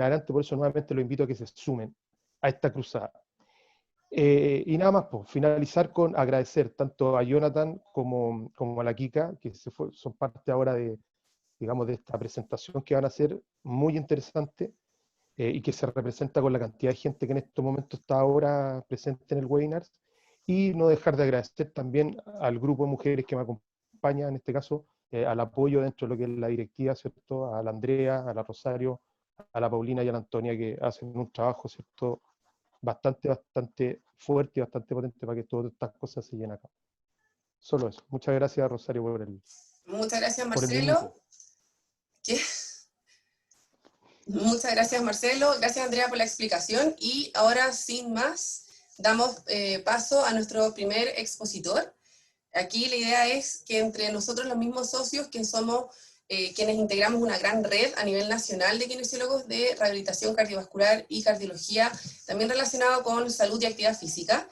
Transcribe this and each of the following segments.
adelante, por eso nuevamente los invito a que se sumen a esta cruzada. Y nada más, pues, finalizar con agradecer tanto a Jonathan como a la Kika, que son parte ahora de, digamos, de esta presentación que van a hacer, muy interesante, y que se representa con la cantidad de gente que en estos momentos está ahora presente en el webinar, y no dejar de agradecer también al grupo de mujeres que me acompaña, en este caso, al apoyo dentro de lo que es la directiva, ¿cierto? A la Andrea, a la Rosario, a la Paulina y a la Antonia, que hacen un trabajo, ¿cierto?, bastante fuerte y bastante potente para que todas estas cosas se llenen a cabo. Solo eso. Muchas gracias, Rosario, Muchas gracias, por el minuto. Marcelo. ¿Qué? Muchas gracias, Marcelo. Gracias, Andrea, por la explicación. Y ahora, sin más, damos paso a nuestro primer expositor. Aquí la idea es que entre nosotros los mismos socios, que somos quienes integramos una gran red a nivel nacional de kinesiólogos de rehabilitación cardiovascular y cardiología, también relacionado con salud y actividad física,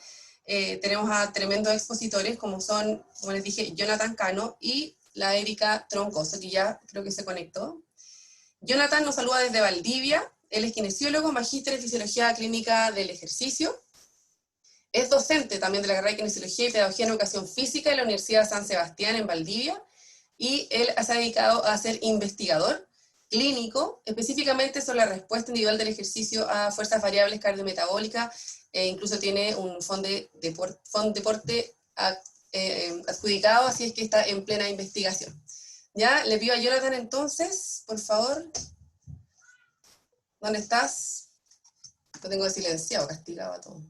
tenemos a tremendos expositores como son, como les dije, Jonathan Cano y la Erika Troncoso, que ya creo que se conectó. Jonathan nos saluda desde Valdivia. Él es kinesiólogo, magíster en fisiología clínica del ejercicio. Es docente también de la carrera de kinesiología y pedagogía en educación física en la Universidad San Sebastián en Valdivia. Y él se ha dedicado a ser investigador clínico, específicamente sobre la respuesta individual del ejercicio a fuerzas variables cardiometabólicas. Incluso tiene un fondo deporte adjudicado, así es que está en plena investigación. Ya, le pido a Jonathan entonces, por favor. ¿Dónde estás? Lo tengo silenciado, castigado a todo.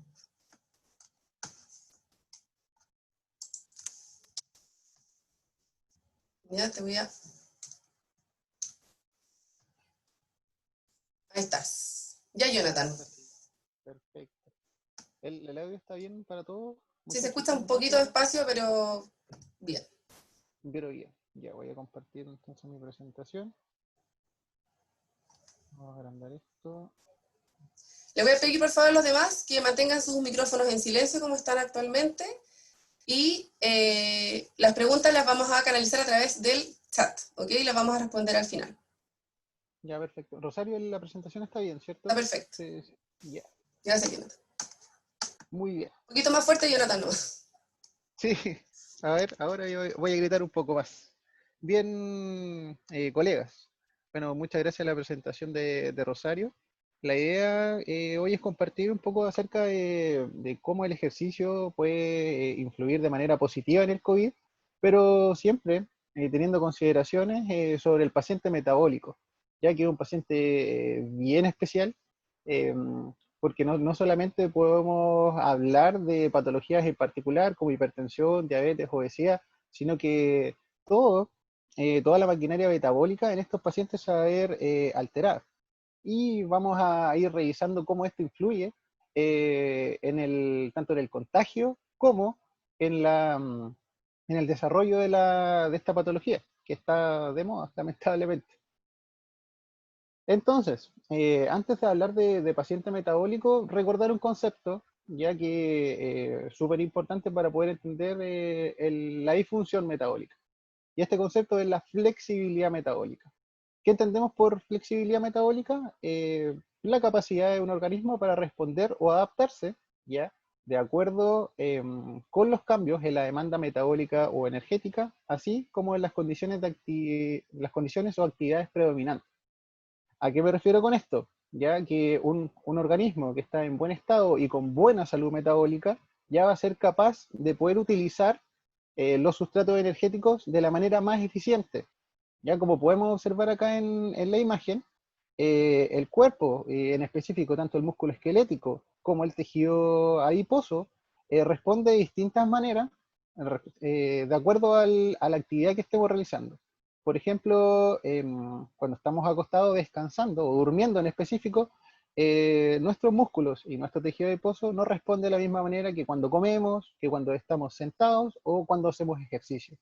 Ya, te voy a... Ahí estás. Ya, Jonathan. Perfecto. ¿El audio está bien para todos? Sí, se escucha un poquito despacio, pero bien. Pero bien, ya voy a compartir entonces mi presentación. Vamos a agrandar esto. Le voy a pedir por favor a los demás que mantengan sus micrófonos en silencio como están actualmente y las preguntas las vamos a canalizar a través del chat, ¿ok? Las vamos a responder al final. Ya, perfecto. Rosario, la presentación está bien, ¿cierto? Está perfecto. Sí, sí. Ya. Gracias, Jonathan. Muy bien. Un poquito más fuerte, Jonathan, no. Sí, a ver, ahora yo voy a gritar un poco más. Bien, colegas. Bueno, muchas gracias a la presentación de Rosario. La idea hoy es compartir un poco acerca de cómo el ejercicio puede influir de manera positiva en el COVID, pero siempre teniendo consideraciones sobre el paciente metabólico, ya que es un paciente bien especial, eh, porque no solamente podemos hablar de patologías en particular como hipertensión, diabetes, obesidad, sino que todo, toda la maquinaria metabólica en estos pacientes se va a ver alterada. Y vamos a ir revisando cómo esto influye tanto en el contagio como en el desarrollo de esta patología, que está de moda, lamentablemente. Entonces, antes de hablar de paciente metabólico, recordar un concepto, ya que es súper importante para poder entender la disfunción metabólica. Y este concepto es la flexibilidad metabólica. ¿Qué entendemos por flexibilidad metabólica? La capacidad de un organismo para responder o adaptarse, ¿ya? De acuerdo con los cambios en la demanda metabólica o energética, así como en las condiciones, las condiciones o actividades predominantes. ¿A qué me refiero con esto? Ya que un organismo que está en buen estado y con buena salud metabólica ya va a ser capaz de poder utilizar los sustratos energéticos de la manera más eficiente. Ya como podemos observar acá en la imagen, el cuerpo, en específico tanto el músculo esquelético como el tejido adiposo, responde de distintas maneras de acuerdo a la actividad que estemos realizando. Por ejemplo, cuando estamos acostados descansando o durmiendo en específico, nuestros músculos y nuestro tejido adiposo no responde de la misma manera que cuando comemos, que cuando estamos sentados o cuando hacemos ejercicio.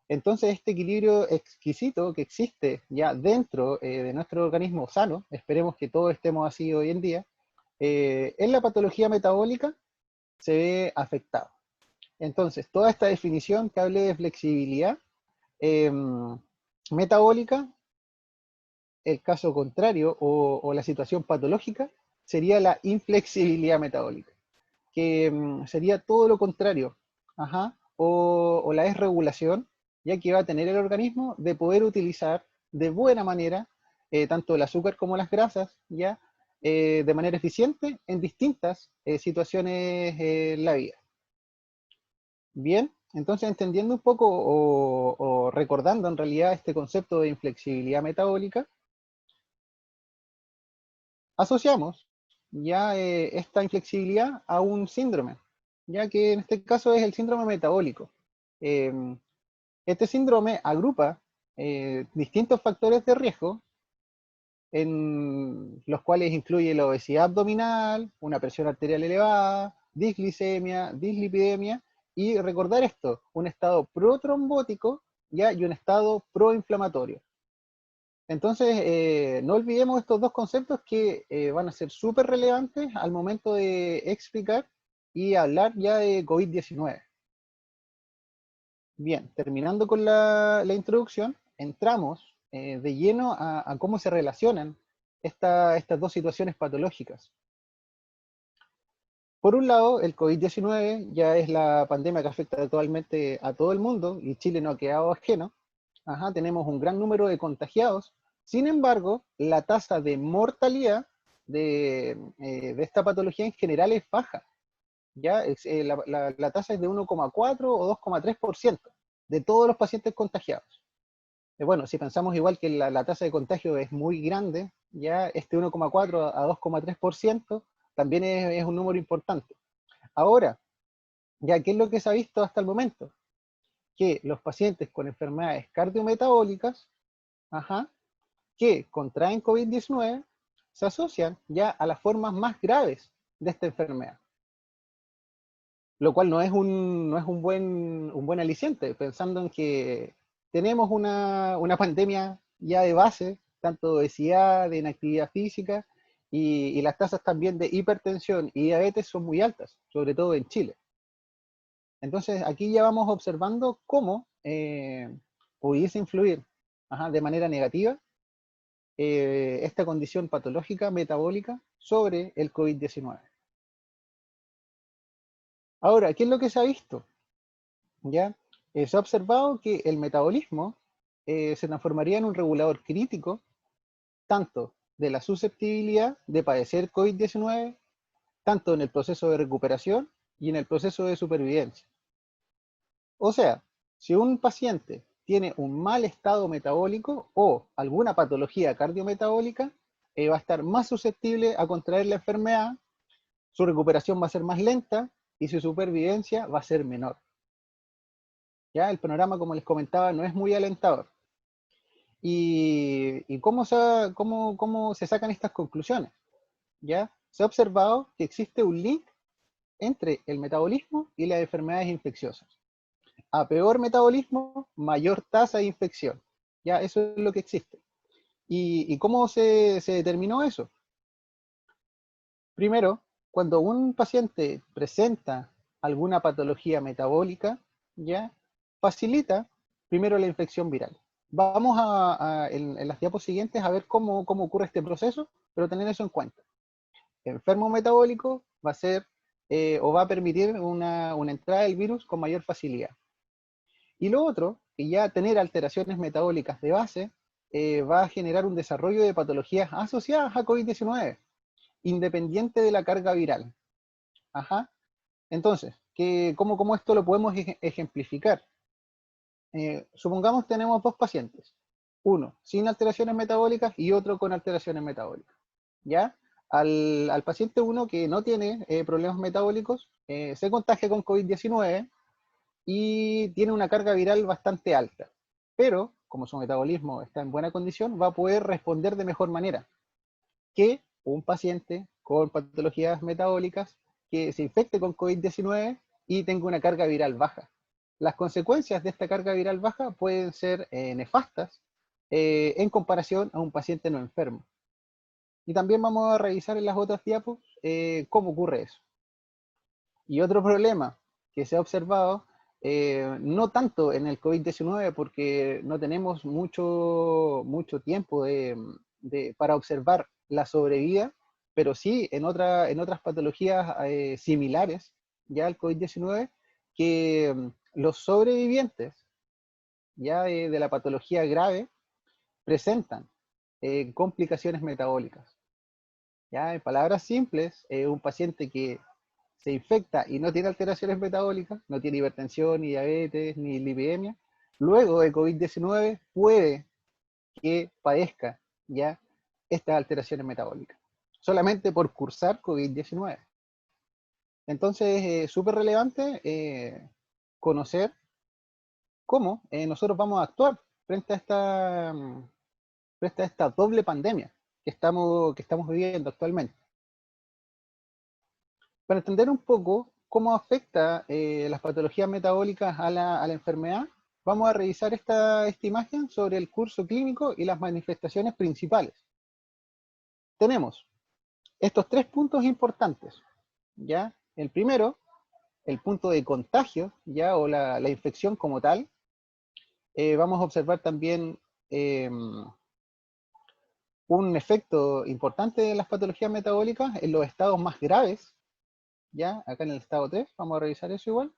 Entonces, este equilibrio exquisito que existe ya dentro de nuestro organismo sano, esperemos que todos estemos así hoy en día, en la patología metabólica se ve afectado. Entonces, toda esta definición que hable de flexibilidad metabólica el caso contrario o la situación patológica sería la inflexibilidad metabólica, que sería todo lo contrario, ajá, o la desregulación, ya que va a tener el organismo de poder utilizar de buena manera tanto el azúcar como las grasas, ya de manera eficiente en distintas situaciones en la vida. Bien, entonces entendiendo un poco o recordando en realidad este concepto de inflexibilidad metabólica, asociamos ya esta inflexibilidad a un síndrome, ya que en este caso es el síndrome metabólico. Este síndrome agrupa distintos factores de riesgo, en los cuales incluye la obesidad abdominal, una presión arterial elevada, disglicemia, dislipidemia, y recordar esto, un estado protrombótico ¿ya? Y un estado proinflamatorio. Entonces, no olvidemos estos dos conceptos que van a ser súper relevantes al momento de explicar y hablar ya de COVID-19. Bien, terminando con la introducción, entramos de lleno a cómo se relacionan estas dos situaciones patológicas. Por un lado, el COVID-19 ya es la pandemia que afecta actualmente a todo el mundo, y Chile no ha quedado ajeno. Ajá, tenemos un gran número de contagiados. Sin embargo, la tasa de mortalidad de esta patología en general es baja. ¿Ya? La tasa es de 1,4 o 2,3% de todos los pacientes contagiados. Bueno, si pensamos igual que la tasa de contagio es muy grande, ya este 1,4 a 2,3% también es un número importante. Ahora, ya, ¿qué es lo que se ha visto hasta el momento? Que los pacientes con enfermedades cardiometabólicas, ajá, que contraen COVID-19, se asocian ya a las formas más graves de esta enfermedad. Lo cual no es un buen aliciente, pensando en que tenemos una pandemia ya de base, tanto de obesidad, de inactividad física, y las tasas también de hipertensión y diabetes son muy altas, sobre todo en Chile. Entonces aquí ya vamos observando cómo pudiese influir de manera negativa esta condición patológica metabólica sobre el COVID-19. Ahora, ¿qué es lo que se ha visto? ¿Ya? Se ha observado que el metabolismo se transformaría en un regulador crítico tanto de la susceptibilidad de padecer COVID-19, tanto en el proceso de recuperación y en el proceso de supervivencia. O sea, si un paciente tiene un mal estado metabólico o alguna patología cardiometabólica, va a estar más susceptible a contraer la enfermedad, su recuperación va a ser más lenta y su supervivencia va a ser menor. ¿Ya? El panorama, como les comentaba, no es muy alentador. ¿Y cómo se sacan estas conclusiones? ¿Ya? Se ha observado que existe un link entre el metabolismo y las enfermedades infecciosas. A peor metabolismo, mayor tasa de infección. ¿Ya? Eso es lo que existe. ¿Y cómo se determinó eso? Primero, cuando un paciente presenta alguna patología metabólica, ¿ya? Facilita primero la infección viral. Vamos en las diapos siguientes a ver cómo ocurre este proceso, pero tener eso en cuenta. Enfermo metabólico va a ser o va a permitir una entrada del virus con mayor facilidad. Y lo otro, que ya tener alteraciones metabólicas de base va a generar un desarrollo de patologías asociadas a COVID-19, independiente de la carga viral. Ajá. Entonces, ¿cómo esto lo podemos ejemplificar? Supongamos tenemos dos pacientes, uno sin alteraciones metabólicas y otro con alteraciones metabólicas. ¿Ya? Al paciente 1 que no tiene problemas metabólicos, se contagia con COVID-19 y tiene una carga viral bastante alta. Pero, como su metabolismo está en buena condición, va a poder responder de mejor manera que un paciente con patologías metabólicas que se infecte con COVID-19 y tenga una carga viral baja. Las consecuencias de esta carga viral baja pueden ser nefastas en comparación a un paciente no enfermo. Y también vamos a revisar en las otras diapos cómo ocurre eso. Y otro problema que se ha observado, no tanto en el COVID-19 porque no tenemos mucho tiempo de para observar la sobrevida, pero sí en otras patologías similares ya al COVID-19, que los sobrevivientes ya de la patología grave presentan complicaciones metabólicas. Ya, en palabras simples, un paciente que se infecta y no tiene alteraciones metabólicas, no tiene hipertensión, ni diabetes, ni lipidemia, luego de COVID-19 puede que padezca ya estas alteraciones metabólicas, solamente por cursar COVID-19. Entonces, es súper relevante conocer cómo nosotros vamos a actuar frente a esta doble pandemia que estamos viviendo actualmente. Para entender un poco cómo afecta las patologías metabólicas a la enfermedad, vamos a revisar esta imagen sobre el curso clínico y las manifestaciones principales. Tenemos estos 3 puntos importantes, ¿ya? El primero, el punto de contagio, ¿ya? O la infección como tal. Vamos a observar también un efecto importante de las patologías metabólicas en los estados más graves, ya, acá en el estado 3, vamos a revisar eso igual.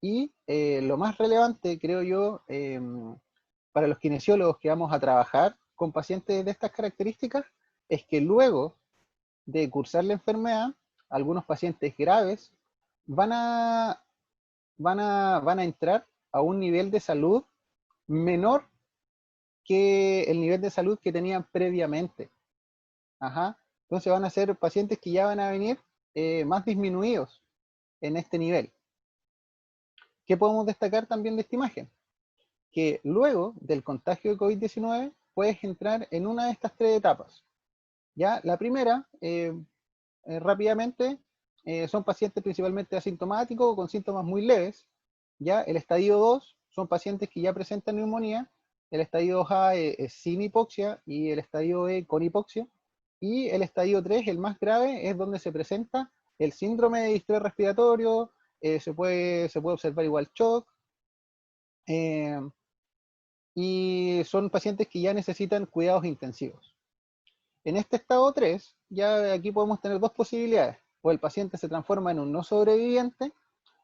Y lo más relevante, creo yo, para los kinesiólogos que vamos a trabajar con pacientes de estas características, es que luego de cursar la enfermedad, algunos pacientes graves van a entrar a un nivel de salud menor que el nivel de salud que tenían previamente. Ajá. Entonces van a ser pacientes que ya van a venir más disminuidos en este nivel. ¿Qué podemos destacar también de esta imagen? Que luego del contagio de COVID-19 puedes entrar en una de estas 3 etapas. ¿Ya? La primera, rápidamente, son pacientes principalmente asintomáticos o con síntomas muy leves. ¿Ya? El estadio 2 son pacientes que ya presentan neumonía. El estadio 2A es sin hipoxia y el estadio E con hipoxia. Y el estadio 3, el más grave, es donde se presenta el síndrome de distrés respiratorio, se puede observar igual shock, y son pacientes que ya necesitan cuidados intensivos. En este estado 3, ya aquí podemos tener 2 posibilidades. O el paciente se transforma en un no sobreviviente,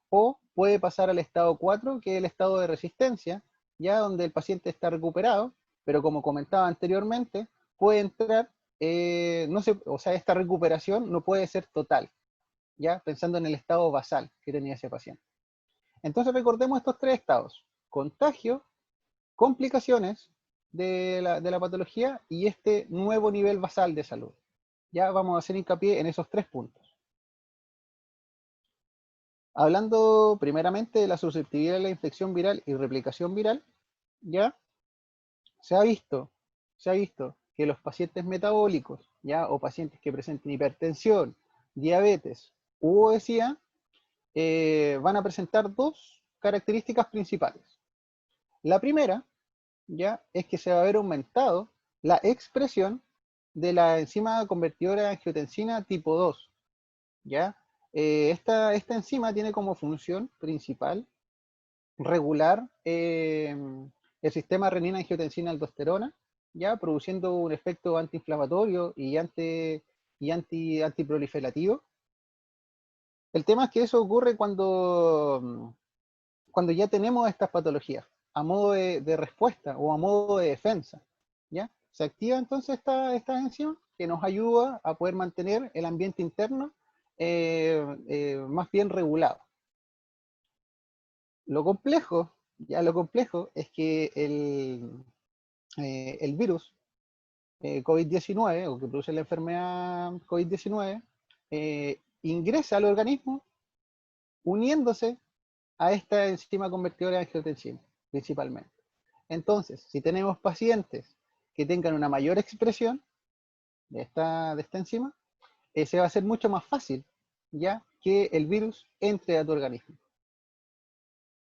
o puede pasar al estado 4, que es el estado de resistencia, ya donde el paciente está recuperado, pero como comentaba anteriormente, puede entrar, o sea, esta recuperación no puede ser total, ya pensando en el estado basal que tenía ese paciente. Entonces recordemos estos 3 estados: contagio, complicaciones de la patología y este nuevo nivel basal de salud. Ya vamos a hacer hincapié en esos 3 puntos. Hablando primeramente de la susceptibilidad a la infección viral y replicación viral, ya se ha visto que los pacientes metabólicos, ya, o pacientes que presenten hipertensión, diabetes u obesidad, van a presentar 2 características principales. La primera, ya, es que se va a ver aumentado la expresión de la enzima convertidora de angiotensina tipo 2, ¿ya? Esta enzima tiene como función principal regular el sistema renina-angiotensina-aldosterona, ya, produciendo un efecto antiinflamatorio y antiproliferativo. El tema es que eso ocurre cuando ya tenemos estas patologías, a modo de respuesta o a modo de defensa, ¿ya? Se activa entonces esta enzima que nos ayuda a poder mantener el ambiente interno más bien regulado. Lo complejo es que el virus COVID-19, o que produce la enfermedad COVID-19, ingresa al organismo uniéndose a esta enzima convertidora de angiotensina, principalmente. Entonces, si tenemos pacientes que tengan una mayor expresión de esta enzima, se va a hacer mucho más fácil ya que el virus entre a tu organismo.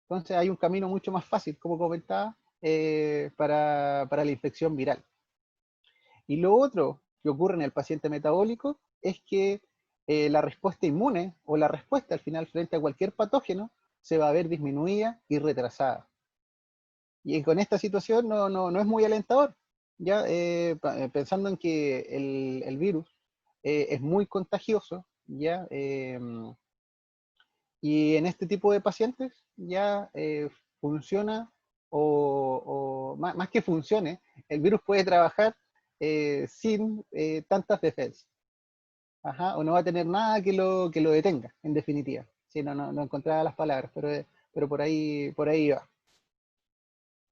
Entonces hay un camino mucho más fácil, como comentaba, para la infección viral. Y lo otro que ocurre en el paciente metabólico es que la respuesta inmune, o la respuesta al final frente a cualquier patógeno, se va a ver disminuida y retrasada. Y con esta situación no es muy alentador, ya pensando en que el virus es muy contagioso, ya, y en este tipo de pacientes ya funciona, o más que funcione, el virus puede trabajar sin tantas defensas. Ajá, o no va a tener nada que lo detenga, en definitiva. Sí, no encontraba las palabras, pero por ahí va.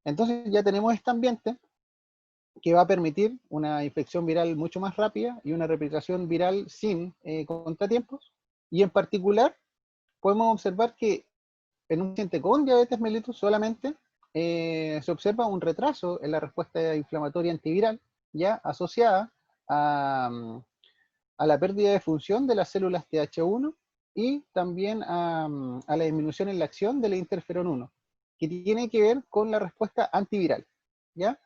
Entonces ya tenemos este ambiente que va a permitir una infección viral mucho más rápida y una replicación viral sin contratiempos. Y en particular, podemos observar que en un paciente con diabetes mellitus solamente se observa un retraso en la respuesta inflamatoria antiviral, ya asociada a la pérdida de función de las células TH1 y también a la disminución en la acción de la interferón 1, que tiene que ver con la respuesta antiviral, ¿ya?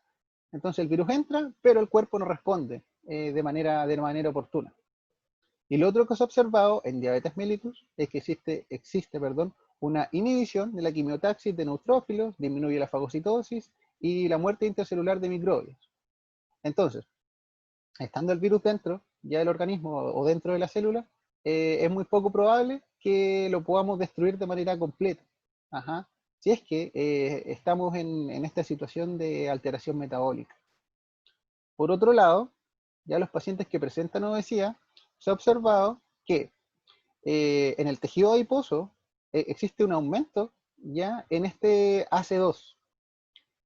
Entonces el virus entra, pero el cuerpo no responde de manera oportuna. Y lo otro que se ha observado en diabetes mellitus es que existe una inhibición de la quimiotaxis de neutrófilos, disminuye la fagocitosis y la muerte intercelular de microbios. Entonces, estando el virus dentro ya del organismo o dentro de la célula, es muy poco probable que lo podamos destruir de manera completa. Ajá. Si es que estamos en esta situación de alteración metabólica. Por otro lado, ya los pacientes que presentan obesidad, se ha observado que en el tejido adiposo existe un aumento ya en este AC2,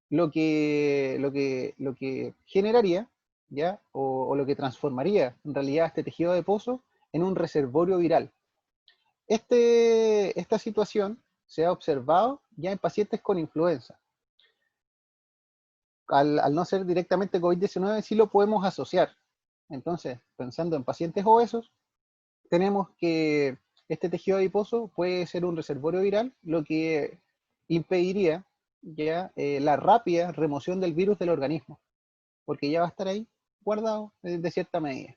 lo que generaría, ¿ya? O lo que transformaría en realidad este tejido adiposo en un reservorio viral. Esta situación se ha observado ya en pacientes con influenza. Al no ser directamente COVID-19, sí lo podemos asociar. Entonces, pensando en pacientes obesos, tenemos que este tejido adiposo puede ser un reservorio viral, lo que impediría ya la rápida remoción del virus del organismo, porque ya va a estar ahí guardado de cierta medida.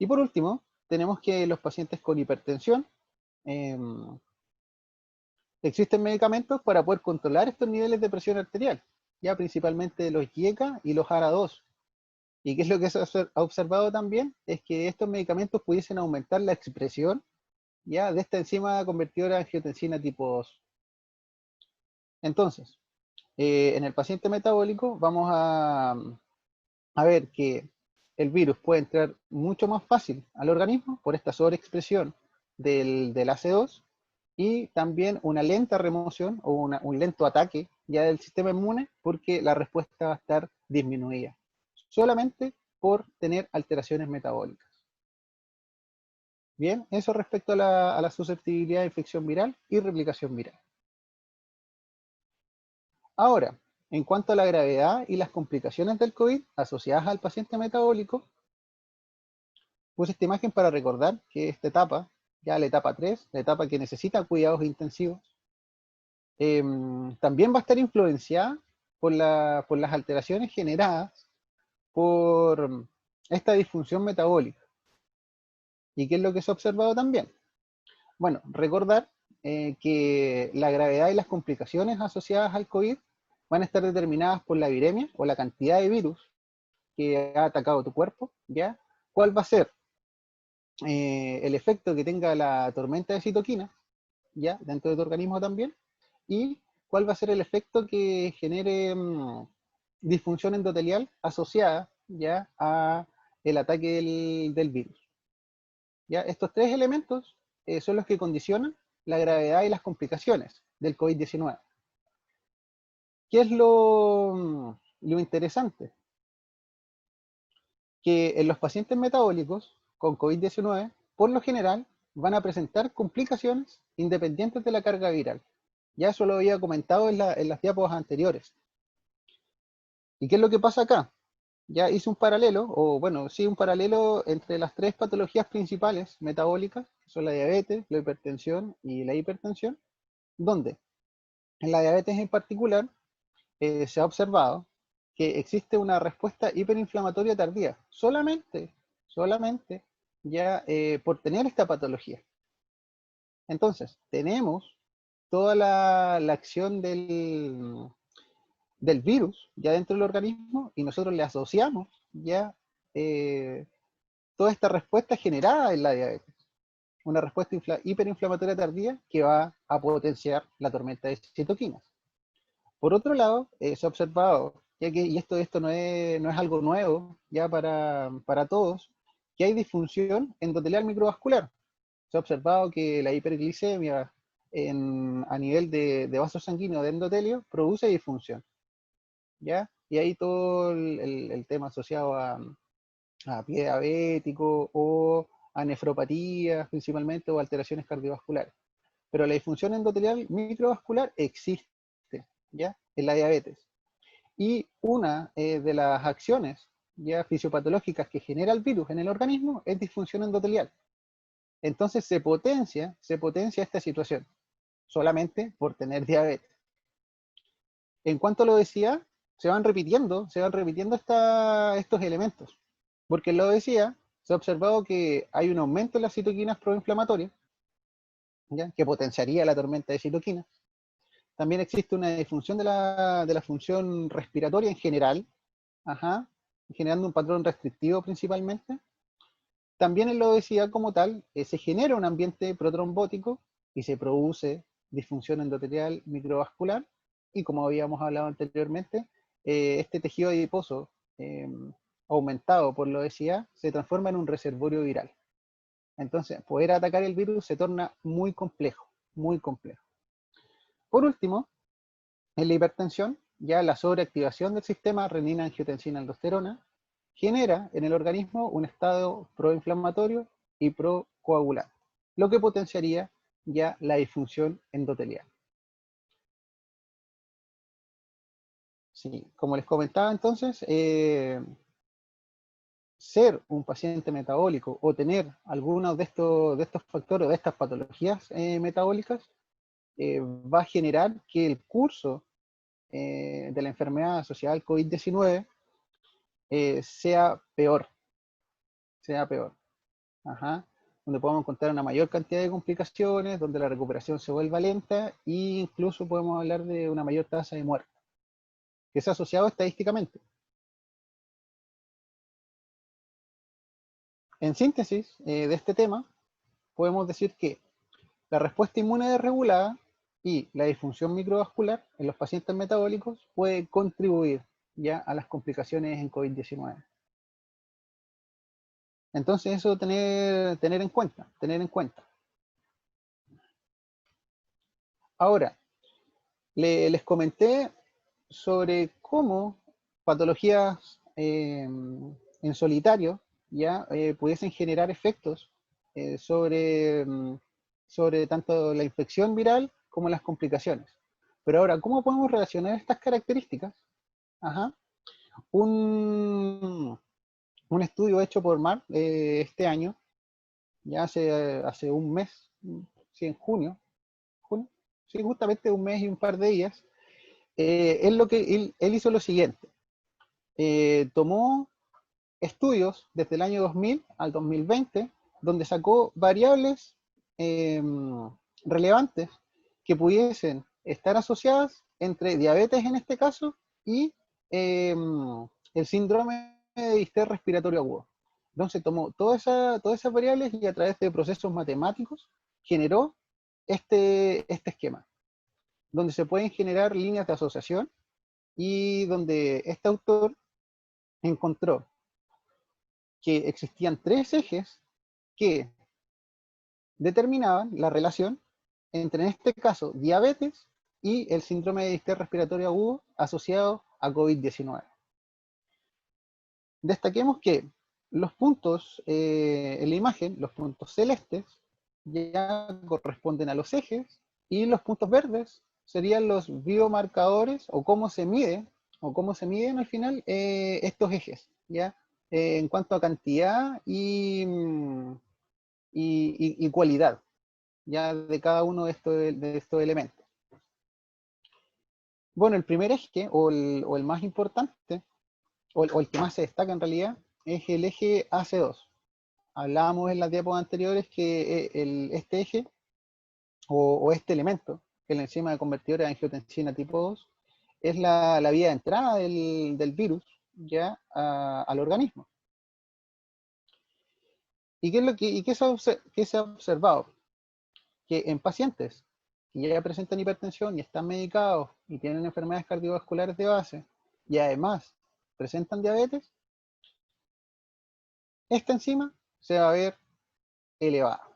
Y por último, tenemos que los pacientes con hipertensión, eh, existen medicamentos para poder controlar estos niveles de presión arterial, ya principalmente los IECA y los ARA2. ¿Y qué es lo que se ha observado también? Es que estos medicamentos pudiesen aumentar la expresión ya de esta enzima convertidora de angiotensina tipo 2. Entonces, en el paciente metabólico vamos a ver que el virus puede entrar mucho más fácil al organismo por esta sobreexpresión del AC2 y también una lenta remoción o un lento ataque ya del sistema inmune porque la respuesta va a estar disminuida, solamente por tener alteraciones metabólicas. Bien, eso respecto a la susceptibilidad de infección viral y replicación viral. Ahora, en cuanto a la gravedad y las complicaciones del COVID asociadas al paciente metabólico, puse esta imagen para recordar que esta etapa, ya la etapa 3, la etapa que necesita cuidados intensivos, también va a estar influenciada por las alteraciones generadas por esta disfunción metabólica. ¿Y qué es lo que se ha observado también? Bueno, recordar que la gravedad y las complicaciones asociadas al COVID van a estar determinadas por la viremia o la cantidad de virus que ha atacado tu cuerpo, ¿ya? ¿Cuál va a ser el efecto que tenga la tormenta de citoquinas, ¿ya? Dentro de tu organismo también, y cuál va a ser el efecto que genere disfunción endotelial asociada, ¿ya? A el ataque del virus. ¿Ya? Estos tres elementos son los que condicionan la gravedad y las complicaciones del COVID-19. ¿Qué es lo interesante? Que en los pacientes metabólicos con COVID-19, por lo general, van a presentar complicaciones independientes de la carga viral. Ya eso lo había comentado en las diapos anteriores. ¿Y qué es lo que pasa acá? Ya hice un paralelo, o bueno, sí, un paralelo entre las tres patologías principales metabólicas, que son la diabetes, la hipertensión y la hipertensión, donde en la diabetes en particular se ha observado que existe una respuesta hiperinflamatoria tardía, solamente ya por tener esta patología. Entonces, tenemos toda la acción del virus ya dentro del organismo y nosotros le asociamos ya toda esta respuesta generada en la diabetes. Una respuesta hiperinflamatoria tardía que va a potenciar la tormenta de citoquinas. Por otro lado, se ha observado, ya que, y esto no es algo nuevo ya para todos, que hay disfunción endotelial microvascular. Se ha observado que la hiperglicemia a nivel de vasos sanguíneos de endotelio produce disfunción, ¿ya? Y ahí todo el tema asociado a pie diabético o a nefropatías principalmente o alteraciones cardiovasculares. Pero la disfunción endotelial microvascular existe, ¿ya? En la diabetes. Y una de las acciones ya fisiopatológicas que genera el virus en el organismo es disfunción endotelial. Entonces se potencia esta situación solamente por tener diabetes. En cuanto a la obesidad, se van repitiendo estos elementos. Porque en la obesidad se ha observado que hay un aumento en las citoquinas proinflamatorias, ¿ya? Que potenciaría la tormenta de citoquinas. También existe una disfunción de la función respiratoria en general, generando un patrón restrictivo principalmente. También en la obesidad como tal se genera un ambiente protrombótico y se produce disfunción endotelial microvascular y como habíamos hablado anteriormente, este tejido adiposo aumentado por la obesidad se transforma en un reservorio viral. Entonces, poder atacar el virus se torna muy complejo, muy complejo. Por último, en la hipertensión, ya la sobreactivación del sistema renina-angiotensina-aldosterona genera en el organismo un estado proinflamatorio y procoagulante, lo que potenciaría ya la disfunción endotelial. Sí, como les comentaba entonces, ser un paciente metabólico o tener algunos de estos factores o de estas patologías metabólicas va a generar que el curso de la enfermedad asociada al COVID-19 sea peor, donde podemos encontrar una mayor cantidad de complicaciones, donde la recuperación se vuelva lenta e incluso podemos hablar de una mayor tasa de muerte, que se ha asociado estadísticamente. En síntesis de este tema, podemos decir que la respuesta inmune desregulada y la disfunción microvascular en los pacientes metabólicos puede contribuir ya a las complicaciones en COVID-19. Entonces eso tener en cuenta. Ahora, les comenté sobre cómo patologías en solitario ya pudiesen generar efectos sobre tanto la infección viral como las complicaciones. Pero ahora, ¿cómo podemos relacionar estas características? Un estudio hecho por Mark este año, ya hace un mes, sí, en junio, sí, justamente un mes y un par de días, él hizo lo siguiente. Tomó estudios desde el año 2000 al 2020, donde sacó variables relevantes que pudiesen estar asociadas entre diabetes en este caso y el síndrome de distrés respiratorio agudo. Entonces tomó todas esas variables y a través de procesos matemáticos generó este esquema, donde se pueden generar líneas de asociación y donde este autor encontró que existían 3 ejes que determinaban la relación entre, en este caso, diabetes y el síndrome de distrés respiratorio agudo asociado a COVID-19. Destaquemos que los puntos en la imagen, los puntos celestes, ya corresponden a los ejes, y los puntos verdes serían los biomarcadores o cómo se miden al final estos ejes, ¿ya? En cuanto a cantidad y cualidad, ya de cada uno de estos elementos. Bueno, el primer eje, o el más importante, o el que más se destaca en realidad, es el eje AC2. Hablábamos en las diapositivas anteriores que este eje, o este elemento, que es la enzima de convertidora de angiotensina tipo 2, es la vía de entrada del virus ya al organismo. ¿Y qué se ha observado? Que en pacientes que ya presentan hipertensión y están medicados y tienen enfermedades cardiovasculares de base y además presentan diabetes, esta enzima se va a ver elevada,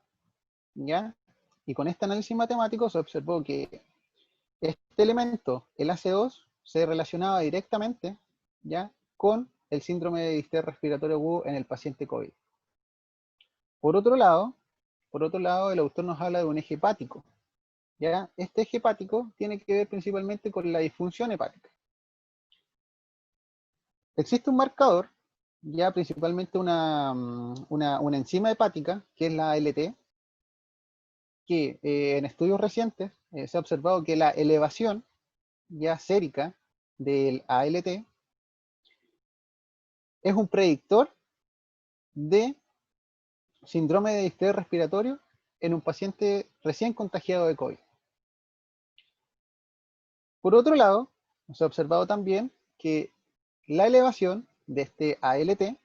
¿ya? Y con este análisis matemático se observó que este elemento, el AC2, se relacionaba directamente, ¿ya?, con el síndrome de distrés respiratorio agudo en el paciente COVID. Por otro lado, el autor nos habla de un eje hepático, ¿ya? Este eje hepático tiene que ver principalmente con la disfunción hepática. Existe un marcador, ya principalmente una enzima hepática, que es la ALT, que en estudios recientes se ha observado que la elevación ya sérica del ALT es un predictor de síndrome de distrés respiratorio en un paciente recién contagiado de COVID. Por otro lado, se ha observado también que la elevación de este ALT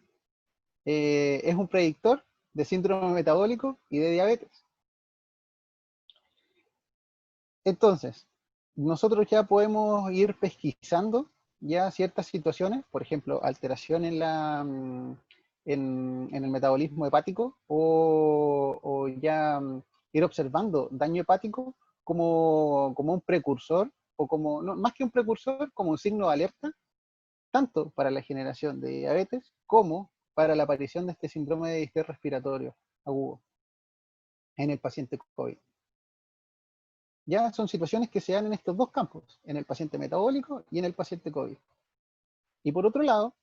es un predictor de síndrome metabólico y de diabetes. Entonces, nosotros ya podemos ir pesquisando ya ciertas situaciones, por ejemplo, alteración en el metabolismo hepático o ya ir observando daño hepático como un precursor o como, no, más que un precursor, como un signo de alerta, tanto para la generación de diabetes como para la aparición de este síndrome de distrés respiratorio agudo en el paciente COVID. Ya son situaciones que se dan en estos dos campos, en el paciente metabólico y en el paciente COVID. Y por otro lado,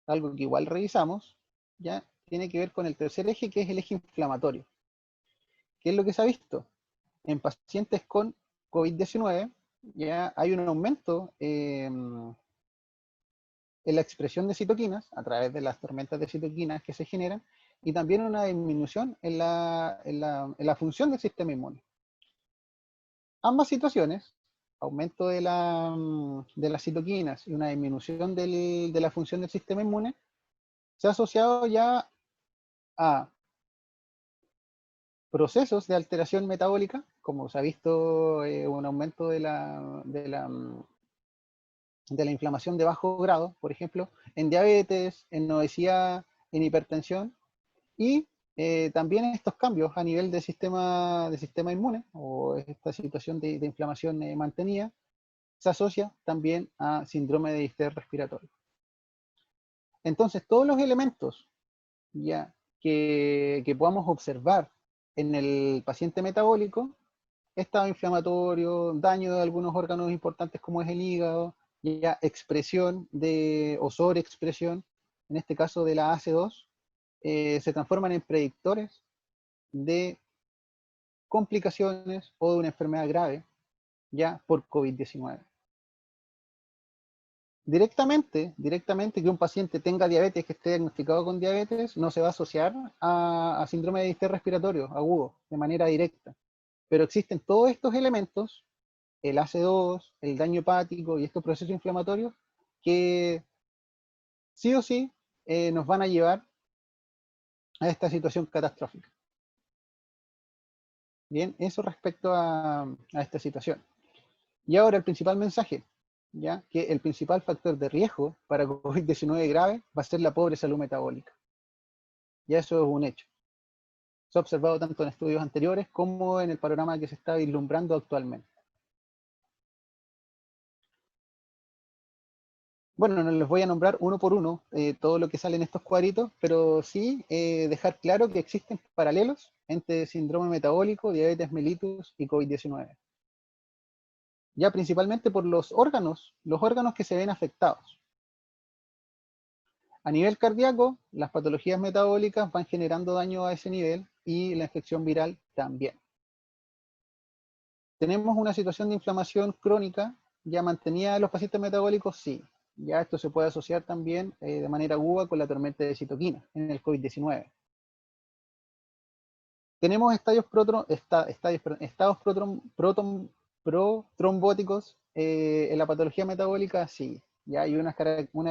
algo que igual revisamos, ya tiene que ver con el tercer eje, que es el eje inflamatorio. ¿Qué es lo que se ha visto? En pacientes con COVID-19 ya hay un aumento en la expresión de citoquinas a través de las tormentas de citoquinas que se generan y también una disminución en la función del sistema inmune. Ambas situaciones, aumento de las citoquinas y una disminución de la función del sistema inmune, se ha asociado ya a procesos de alteración metabólica, como se ha visto un aumento de la inflamación de bajo grado, por ejemplo, en diabetes, en obesidad, en hipertensión, y también estos cambios a nivel de sistema inmune, o esta situación de inflamación mantenida, se asocia también a síndrome de distrés respiratorio. Entonces, todos los elementos ya que podamos observar en el paciente metabólico, estado inflamatorio, daño de algunos órganos importantes como es el hígado, ya expresión o sobreexpresión, en este caso de la AC2, se transforman en predictores de complicaciones o de una enfermedad grave ya por COVID-19. Directamente que un paciente tenga diabetes, que esté diagnosticado con diabetes, no se va a asociar a síndrome de distrés respiratorio agudo de manera directa. Pero existen todos estos elementos, el AC2, el daño hepático y estos procesos inflamatorios, que sí o sí nos van a llevar a esta situación catastrófica. Bien, eso respecto a esta situación. Y ahora el principal mensaje, ya que el principal factor de riesgo para COVID-19 grave va a ser la pobre salud metabólica. Ya eso es un hecho. Se ha observado tanto en estudios anteriores como en el panorama que se está vislumbrando actualmente. Bueno, no les voy a nombrar uno por uno todo lo que sale en estos cuadritos, pero sí dejar claro que existen paralelos entre síndrome metabólico, diabetes mellitus y COVID-19. Ya principalmente por los órganos que se ven afectados. A nivel cardíaco, las patologías metabólicas van generando daño a ese nivel y la infección viral también. ¿Tenemos una situación de inflamación crónica ya mantenida en los pacientes metabólicos? Sí. Ya esto se puede asociar también de manera aguda con la tormenta de citoquinas en el COVID-19. Tenemos estados protrombóticos en la patología metabólica, sí. Ya hay una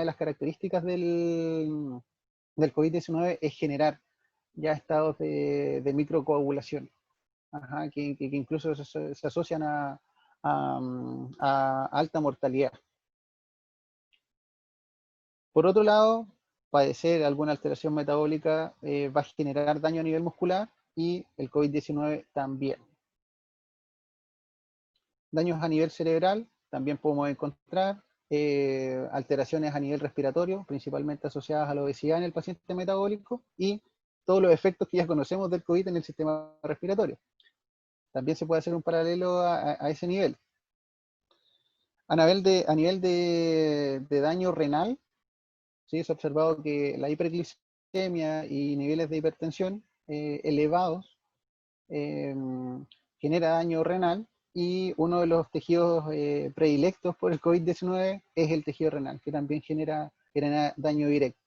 de las características del COVID-19 es generar ya estados de microcoagulación, ajá, que incluso se asocian a alta mortalidad. Por otro lado, padecer alguna alteración metabólica va a generar daño a nivel muscular y el COVID-19 también. Daños a nivel cerebral también podemos encontrar, alteraciones a nivel respiratorio, principalmente asociadas a la obesidad en el paciente metabólico y todos los efectos que ya conocemos del COVID en el sistema respiratorio. También se puede hacer un paralelo a ese nivel. A nivel de daño renal, ¿sí? Se ha observado que la hiperglicemia y niveles de hipertensión elevados genera daño renal, y uno de los tejidos predilectos por el COVID-19 es el tejido renal, que también genera daño directo.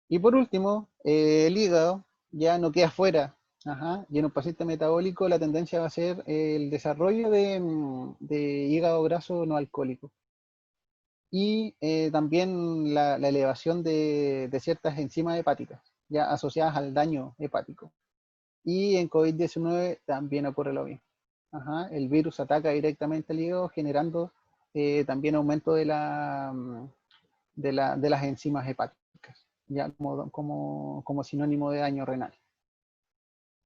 Y por último, el hígado ya no queda fuera. Ajá. Y en un paciente metabólico la tendencia va a ser el desarrollo de hígado graso no alcohólico. Y también la elevación de ciertas enzimas hepáticas, ya asociadas al daño hepático. Y en COVID-19 también ocurre lo mismo. Ajá. El virus ataca directamente al hígado, generando también aumento de las enzimas hepáticas, ya como sinónimo de daño renal.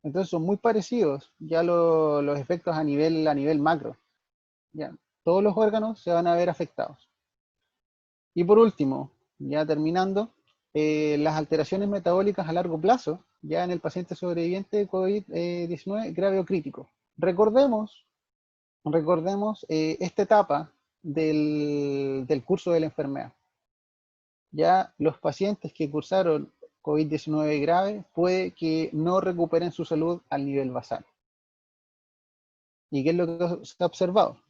Entonces son muy parecidos ya los efectos a nivel macro. Ya, todos los órganos se van a ver afectados. Y por último, ya terminando, las alteraciones metabólicas a largo plazo, ya en el paciente sobreviviente de COVID-19 grave o crítico. Recordemos esta etapa del curso de la enfermedad. Ya los pacientes que cursaron COVID-19 grave puede que no recuperen su salud al nivel basal. ¿Y qué es lo que se ha observado?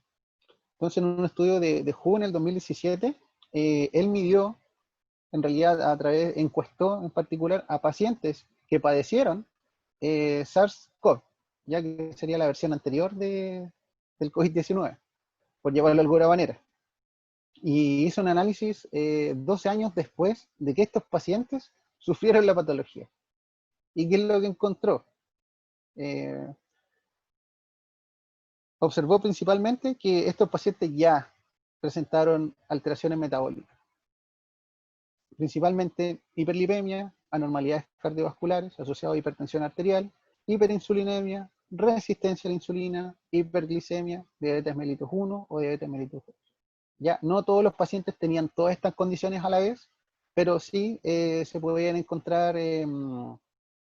Entonces, en un estudio de junio del 2017, él midió, en realidad encuestó en particular a pacientes que padecieron SARS-CoV, ya que sería la versión anterior del COVID-19, por llevarlo de alguna manera. Y hizo un análisis 12 años después de que estos pacientes sufrieron la patología. ¿Y qué es lo que encontró? Observó principalmente que estos pacientes ya presentaron alteraciones metabólicas, principalmente hiperlipemia, anormalidades cardiovasculares asociadas a hipertensión arterial, hiperinsulinemia, resistencia a la insulina, hiperglicemia, diabetes mellitus 1 o diabetes mellitus 2. Ya no todos los pacientes tenían todas estas condiciones a la vez, pero sí se podían encontrar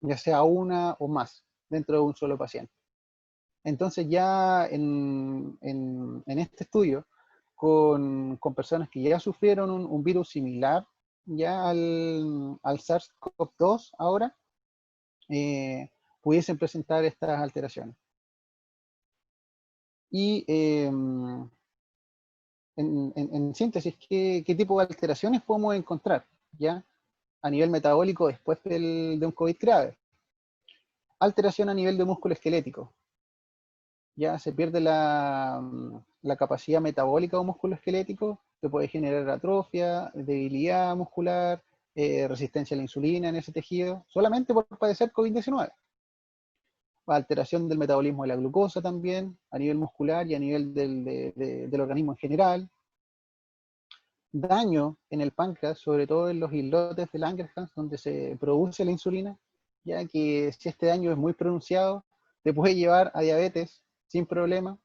ya sea una o más dentro de un solo paciente. Entonces ya en este estudio, con personas que ya sufrieron un virus similar ya al SARS-CoV-2 ahora, pudiesen presentar estas alteraciones. Y en síntesis, ¿qué tipo de alteraciones podemos encontrar ya a nivel metabólico después de un COVID grave? Alteración a nivel de músculo esquelético. Ya se pierde la capacidad metabólica del músculo esquelético, que puede generar atrofia, debilidad muscular, resistencia a la insulina en ese tejido, solamente por padecer COVID-19. Alteración del metabolismo de la glucosa también, a nivel muscular y a nivel del organismo en general. Daño en el páncreas, sobre todo en los islotes de Langerhans, donde se produce la insulina, ya que si este daño es muy pronunciado, te puede llevar a diabetes sin problema.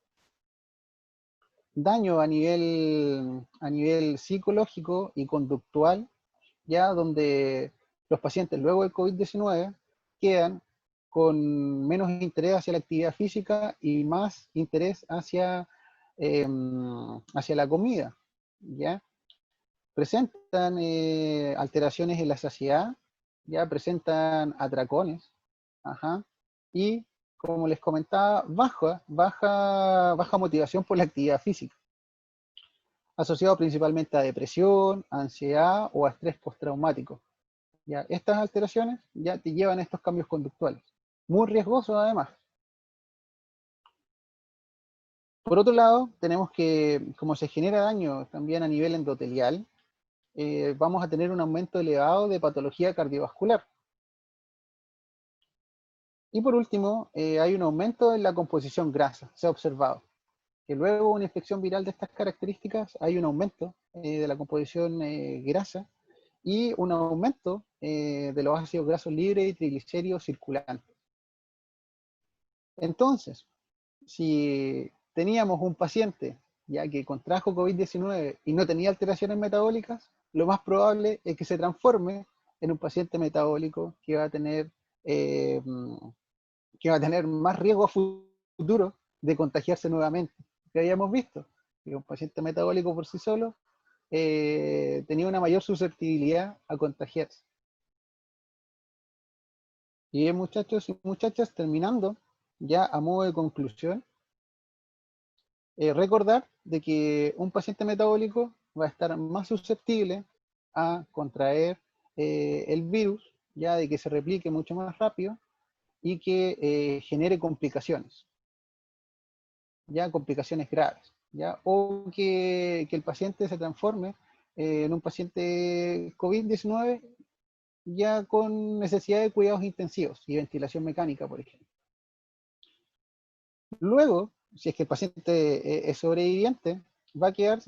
Daño a nivel psicológico y conductual, ya donde los pacientes luego del COVID-19 quedan con menos interés hacia la actividad física y más interés hacia la comida, ¿ya? Presentan alteraciones en la saciedad, ya presentan atracones, ajá, y como les comentaba, baja motivación por la actividad física, asociado principalmente a depresión, ansiedad o a estrés postraumático. Ya, estas alteraciones ya te llevan a estos cambios conductuales, muy riesgosos además. Por otro lado, tenemos que, como se genera daño también a nivel endotelial, vamos a tener un aumento elevado de patología cardiovascular. Y por último, hay un aumento en la composición grasa, se ha observado que luego de una infección viral de estas características hay un aumento de la composición grasa y un aumento de los ácidos grasos libres y triglicéridos circulantes. Entonces, si teníamos un paciente ya que contrajo COVID-19 y no tenía alteraciones metabólicas, lo más probable es que se transforme en un paciente metabólico que va a tener más riesgo a futuro de contagiarse nuevamente. Que habíamos visto que un paciente metabólico por sí solo tenía una mayor susceptibilidad a contagiarse. Y bien, muchachos y muchachas, terminando ya a modo de conclusión, recordar de que un paciente metabólico va a estar más susceptible a contraer el virus, ya de que se replique mucho más rápido y que genere complicaciones, ya complicaciones graves, ya, o que el paciente se transforme en un paciente COVID-19 ya con necesidad de cuidados intensivos y ventilación mecánica, por ejemplo. Luego, si es que el paciente es sobreviviente, va a quedar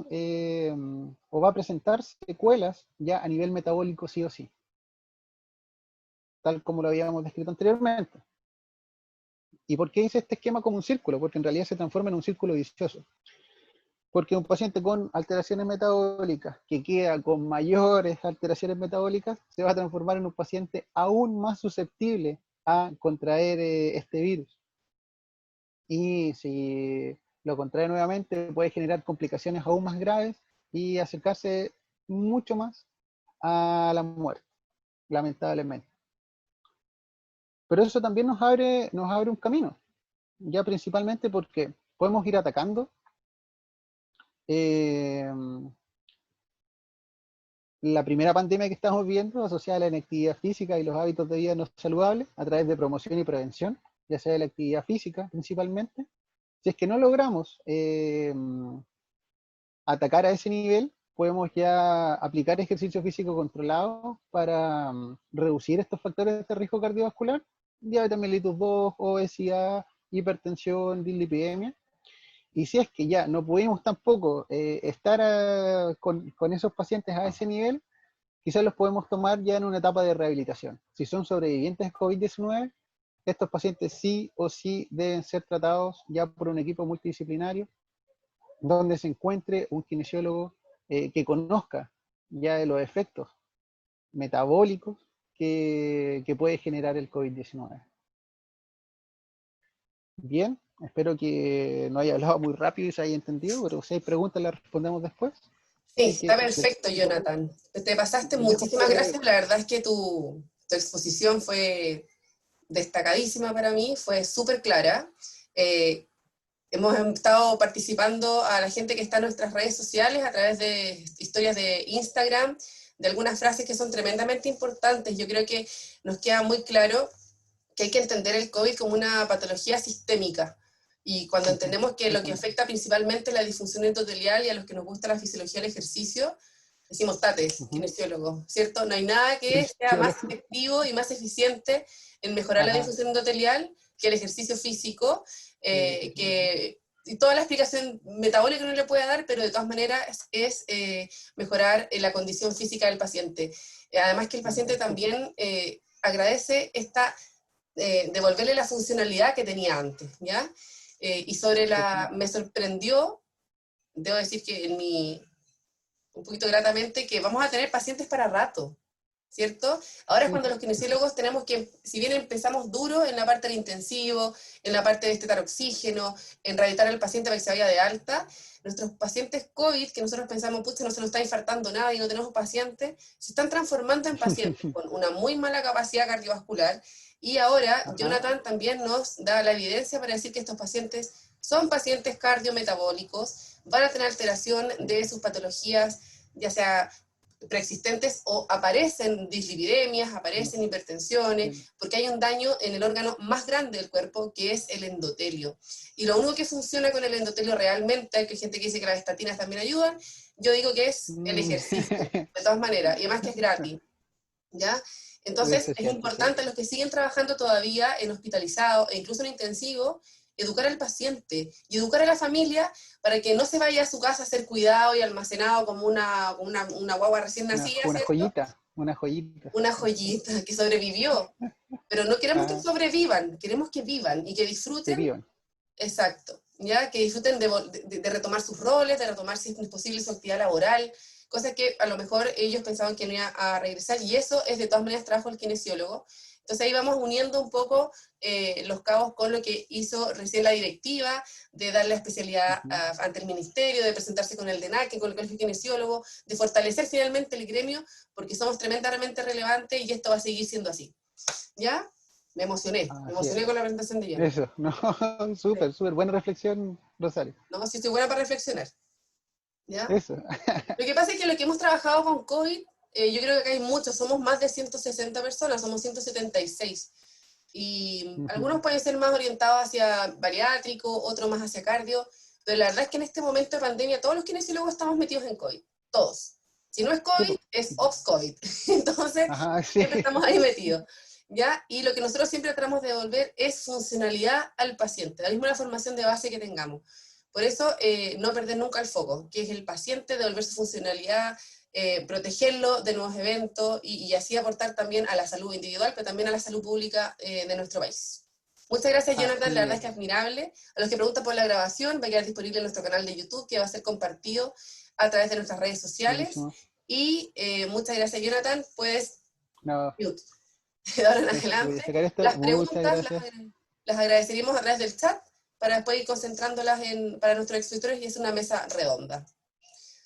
o va a presentar secuelas ya a nivel metabólico sí o sí, tal como lo habíamos descrito anteriormente. ¿Y por qué hice este esquema como un círculo? Porque en realidad se transforma en un círculo vicioso. Porque un paciente con alteraciones metabólicas que queda con mayores alteraciones metabólicas se va a transformar en un paciente aún más susceptible a contraer este virus. Y si lo contrae nuevamente puede generar complicaciones aún más graves y acercarse mucho más a la muerte, lamentablemente. Pero eso también nos abre un camino, ya principalmente porque podemos ir atacando la primera pandemia que estamos viendo asociada a la inactividad física y los hábitos de vida no saludables a través de promoción y prevención, ya sea de la actividad física principalmente. Si es que no logramos atacar a ese nivel, podemos ya aplicar ejercicio físico controlado para reducir estos factores de riesgo cardiovascular, diabetes mellitus 2, obesidad, hipertensión, dislipidemia. Y si es que ya no pudimos tampoco estar con esos pacientes a ese nivel, quizás los podemos tomar ya en una etapa de rehabilitación. Si son sobrevivientes de COVID-19, estos pacientes sí o sí deben ser tratados ya por un equipo multidisciplinario, donde se encuentre un kinesiólogo que conozca ya de los efectos metabólicos que puede generar el COVID-19. Bien, espero que no haya hablado muy rápido y se haya entendido, pero si hay preguntas las respondemos después. Sí, está perfecto, Jonathan. Te pasaste, muchísimas gracias. La verdad es que tu exposición fue destacadísima para mí, fue súper clara. Hemos estado participando a la gente que está en nuestras redes sociales a través de historias de Instagram, de algunas frases que son tremendamente importantes. Yo creo que nos queda muy claro que hay que entender el COVID como una patología sistémica. Y cuando entendemos que lo que afecta principalmente es la disfunción endotelial, y a los que nos gusta la fisiología del ejercicio, decimos tates, kinesiólogo, ¿cierto? No hay nada que sea más efectivo y más eficiente en mejorar la disfunción endotelial que el ejercicio físico, y toda la explicación metabólica no le puede dar, pero de todas maneras es mejorar la condición física del paciente. Además que el paciente también agradece devolverle la funcionalidad que tenía antes, ¿ya? Y me sorprendió, debo decir que un poquito gratamente, que vamos a tener pacientes para rato, ¿cierto? Ahora es cuando los kinesiólogos tenemos que, si bien empezamos duro en la parte del intensivo, en la parte de destetar oxígeno, en rehabilitar al paciente para que se vaya de alta, nuestros pacientes COVID, que nosotros pensamos, pucha, no se nos está infartando nada y no tenemos pacientes, se están transformando en pacientes con una muy mala capacidad cardiovascular. Y ahora Jonathan también nos da la evidencia para decir que estos pacientes son pacientes cardiometabólicos, van a tener alteración de sus patologías, ya sea preexistentes o aparecen dislipidemias, aparecen hipertensiones, porque hay un daño en el órgano más grande del cuerpo, que es el endotelio. Y lo único que funciona con el endotelio realmente, hay gente que dice que las estatinas también ayudan, yo digo que es el ejercicio, de todas maneras, y además que es gratis, ¿ya? Entonces, Eso es es cierto, importante, los que siguen trabajando todavía en hospitalizados e incluso en intensivo, educar al paciente y educar a la familia para que no se vaya a su casa a ser cuidado y almacenado como una guagua recién nacida, una ¿cierto? joyita, una joyita. Una joyita que sobrevivió. Pero no queremos que Ah, sobrevivan, queremos que vivan y que que disfruten, vivan. exacto, ¿ya? Que disfruten de retomar sus roles, de retomar, si es posible, su actividad laboral, cosas que a lo mejor ellos pensaban que no iba a regresar, y eso es de todas maneras trabajo del kinesiólogo. Entonces ahí vamos uniendo un poco los cabos con lo que hizo recién la directiva, de dar la especialidad ante el ministerio, de presentarse con el DENAC, con el colegio kinesiólogo, de fortalecer finalmente el gremio, porque somos tremendamente relevantes y esto va a seguir siendo así. ¿Ya? Me Así es. emocioné con la presentación de Jonathan. Eso, no, súper, súper buena reflexión, Rosario. No, sí estoy buena para reflexionar. ¿Ya? Eso. Lo que pasa es que lo que hemos trabajado con COVID, yo creo que acá hay muchos, somos más de 160 personas, somos 176. Y algunos pueden ser más orientados hacia bariátrico, otros más hacia cardio, pero la verdad es que en este momento de pandemia todos los kinesiólogos estamos metidos en COVID, todos. Si no es Sí, COVID, po. es off-COVID. Entonces, Ajá, sí. siempre estamos ahí metidos. ¿Ya? Y lo que nosotros siempre tratamos de devolver es funcionalidad al paciente, la misma formación de base que tengamos. Por eso, no perder nunca el foco, que es el paciente, devolver su funcionalidad, protegerlo de nuevos eventos y así aportar también a la salud individual, pero también a la salud pública de nuestro país. Muchas gracias, Jonathan, la Así verdad es es. que admirable. A los que preguntan por la grabación, va a quedar disponible en nuestro canal de YouTube, que va a ser compartido a través de nuestras redes sociales. Buenísimo. Y muchas gracias, Jonathan. Puedes, No, mute. De ahora en eso, voy a adelante, sacar esto. las Muchas preguntas gracias. las agradeceríamos a través del chat para después ir concentrándolas para nuestros expositores y es una mesa redonda.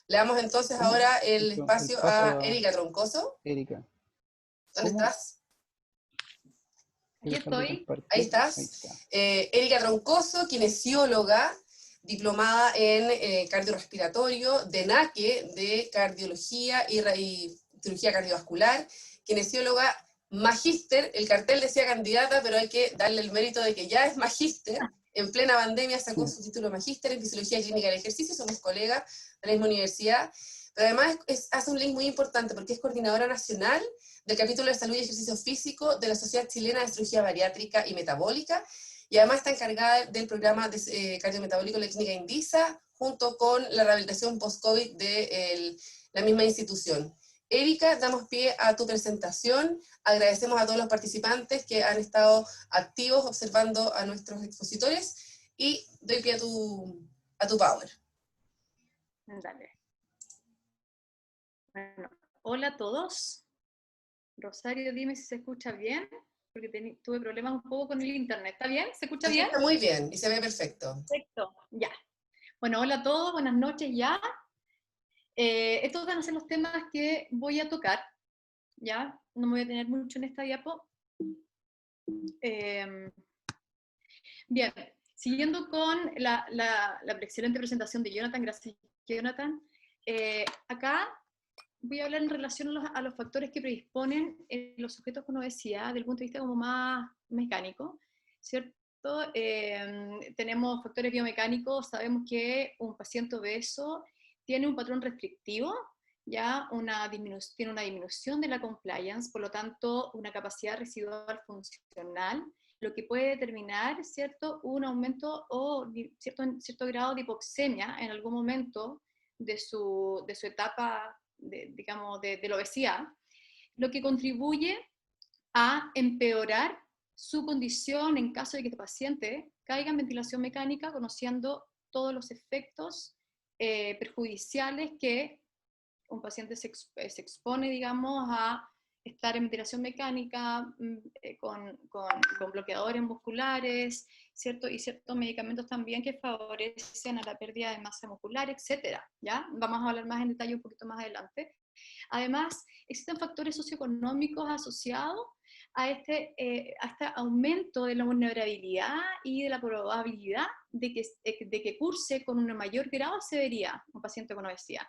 Le damos entonces ¿Cómo? ahora el El espacio paso a a Erika Troncoso. Erika. ¿Dónde ¿Cómo? estás? Voy Aquí a dejar de estoy. Ahí compartir. Ahí estás. está. Erika Troncoso, kinesióloga, diplomada en cardiorrespiratorio, de NACE, de cardiología y cirugía cardiovascular, kinesióloga, magíster, el cartel decía candidata, pero hay que darle el mérito de que ya es magíster. En plena pandemia sacó su título de magíster en fisiología clínica del ejercicio, somos colegas de la misma universidad, pero además hace un link muy importante porque es coordinadora nacional del capítulo de salud y ejercicio físico de la Sociedad Chilena de Cirugía Bariátrica y Metabólica, y además está encargada del programa de cardiometabólico de la clínica Indisa, junto con la rehabilitación post-COVID de la misma institución. Erika, damos pie a tu presentación. Agradecemos a todos los participantes que han estado activos observando a nuestros expositores y doy pie a tu power. Dale. Bueno, hola a todos. Rosario, dime si se escucha bien, porque tuve problemas un poco con el internet. ¿Está bien? ¿Se escucha Se bien? escucha muy bien y se ve perfecto. Perfecto, ya. Bueno, hola a todos, buenas noches ya. Estos van a ser los temas que voy a tocar, ¿ya? No me voy a tener mucho en esta diapo. Bien, siguiendo con la excelente presentación de Jonathan, gracias Jonathan. Acá voy a hablar en relación a los factores que predisponen los sujetos con obesidad desde el punto de vista como más mecánico, ¿cierto? Tenemos factores biomecánicos, sabemos que un paciente obeso tiene un patrón restrictivo, ya tiene una disminución de la compliance, por lo tanto una capacidad residual funcional, lo que puede determinar, ¿cierto?, un aumento o cierto grado de hipoxemia en algún momento de su etapa, digamos, de la obesidad, lo que contribuye a empeorar su condición en caso de que este paciente caiga en ventilación mecánica, conociendo todos los efectos perjudiciales que un paciente se expone, digamos, a estar en ventilación mecánica con bloqueadores musculares, ¿cierto? Y ciertos medicamentos también que favorecen a la pérdida de masa muscular, etcétera, ¿ya? Vamos a hablar más en detalle un poquito más adelante. Además, existen factores socioeconómicos asociados a este aumento de la vulnerabilidad y de la probabilidad de que curse con un mayor grado de severidad un paciente con obesidad.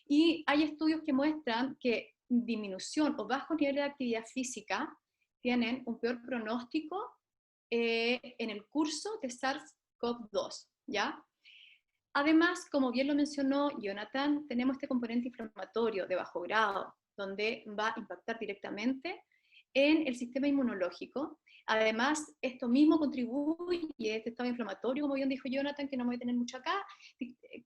Y hay estudios que muestran que disminución o bajo nivel de actividad física tienen un peor pronóstico en el curso de SARS-CoV-2, ¿ya? Además, como bien lo mencionó Jonathan, tenemos este componente inflamatorio de bajo grado, donde va a impactar directamente en el sistema inmunológico. Además, esto mismo contribuye, este estado inflamatorio, como bien dijo Jonathan, que no me voy a tener mucho acá,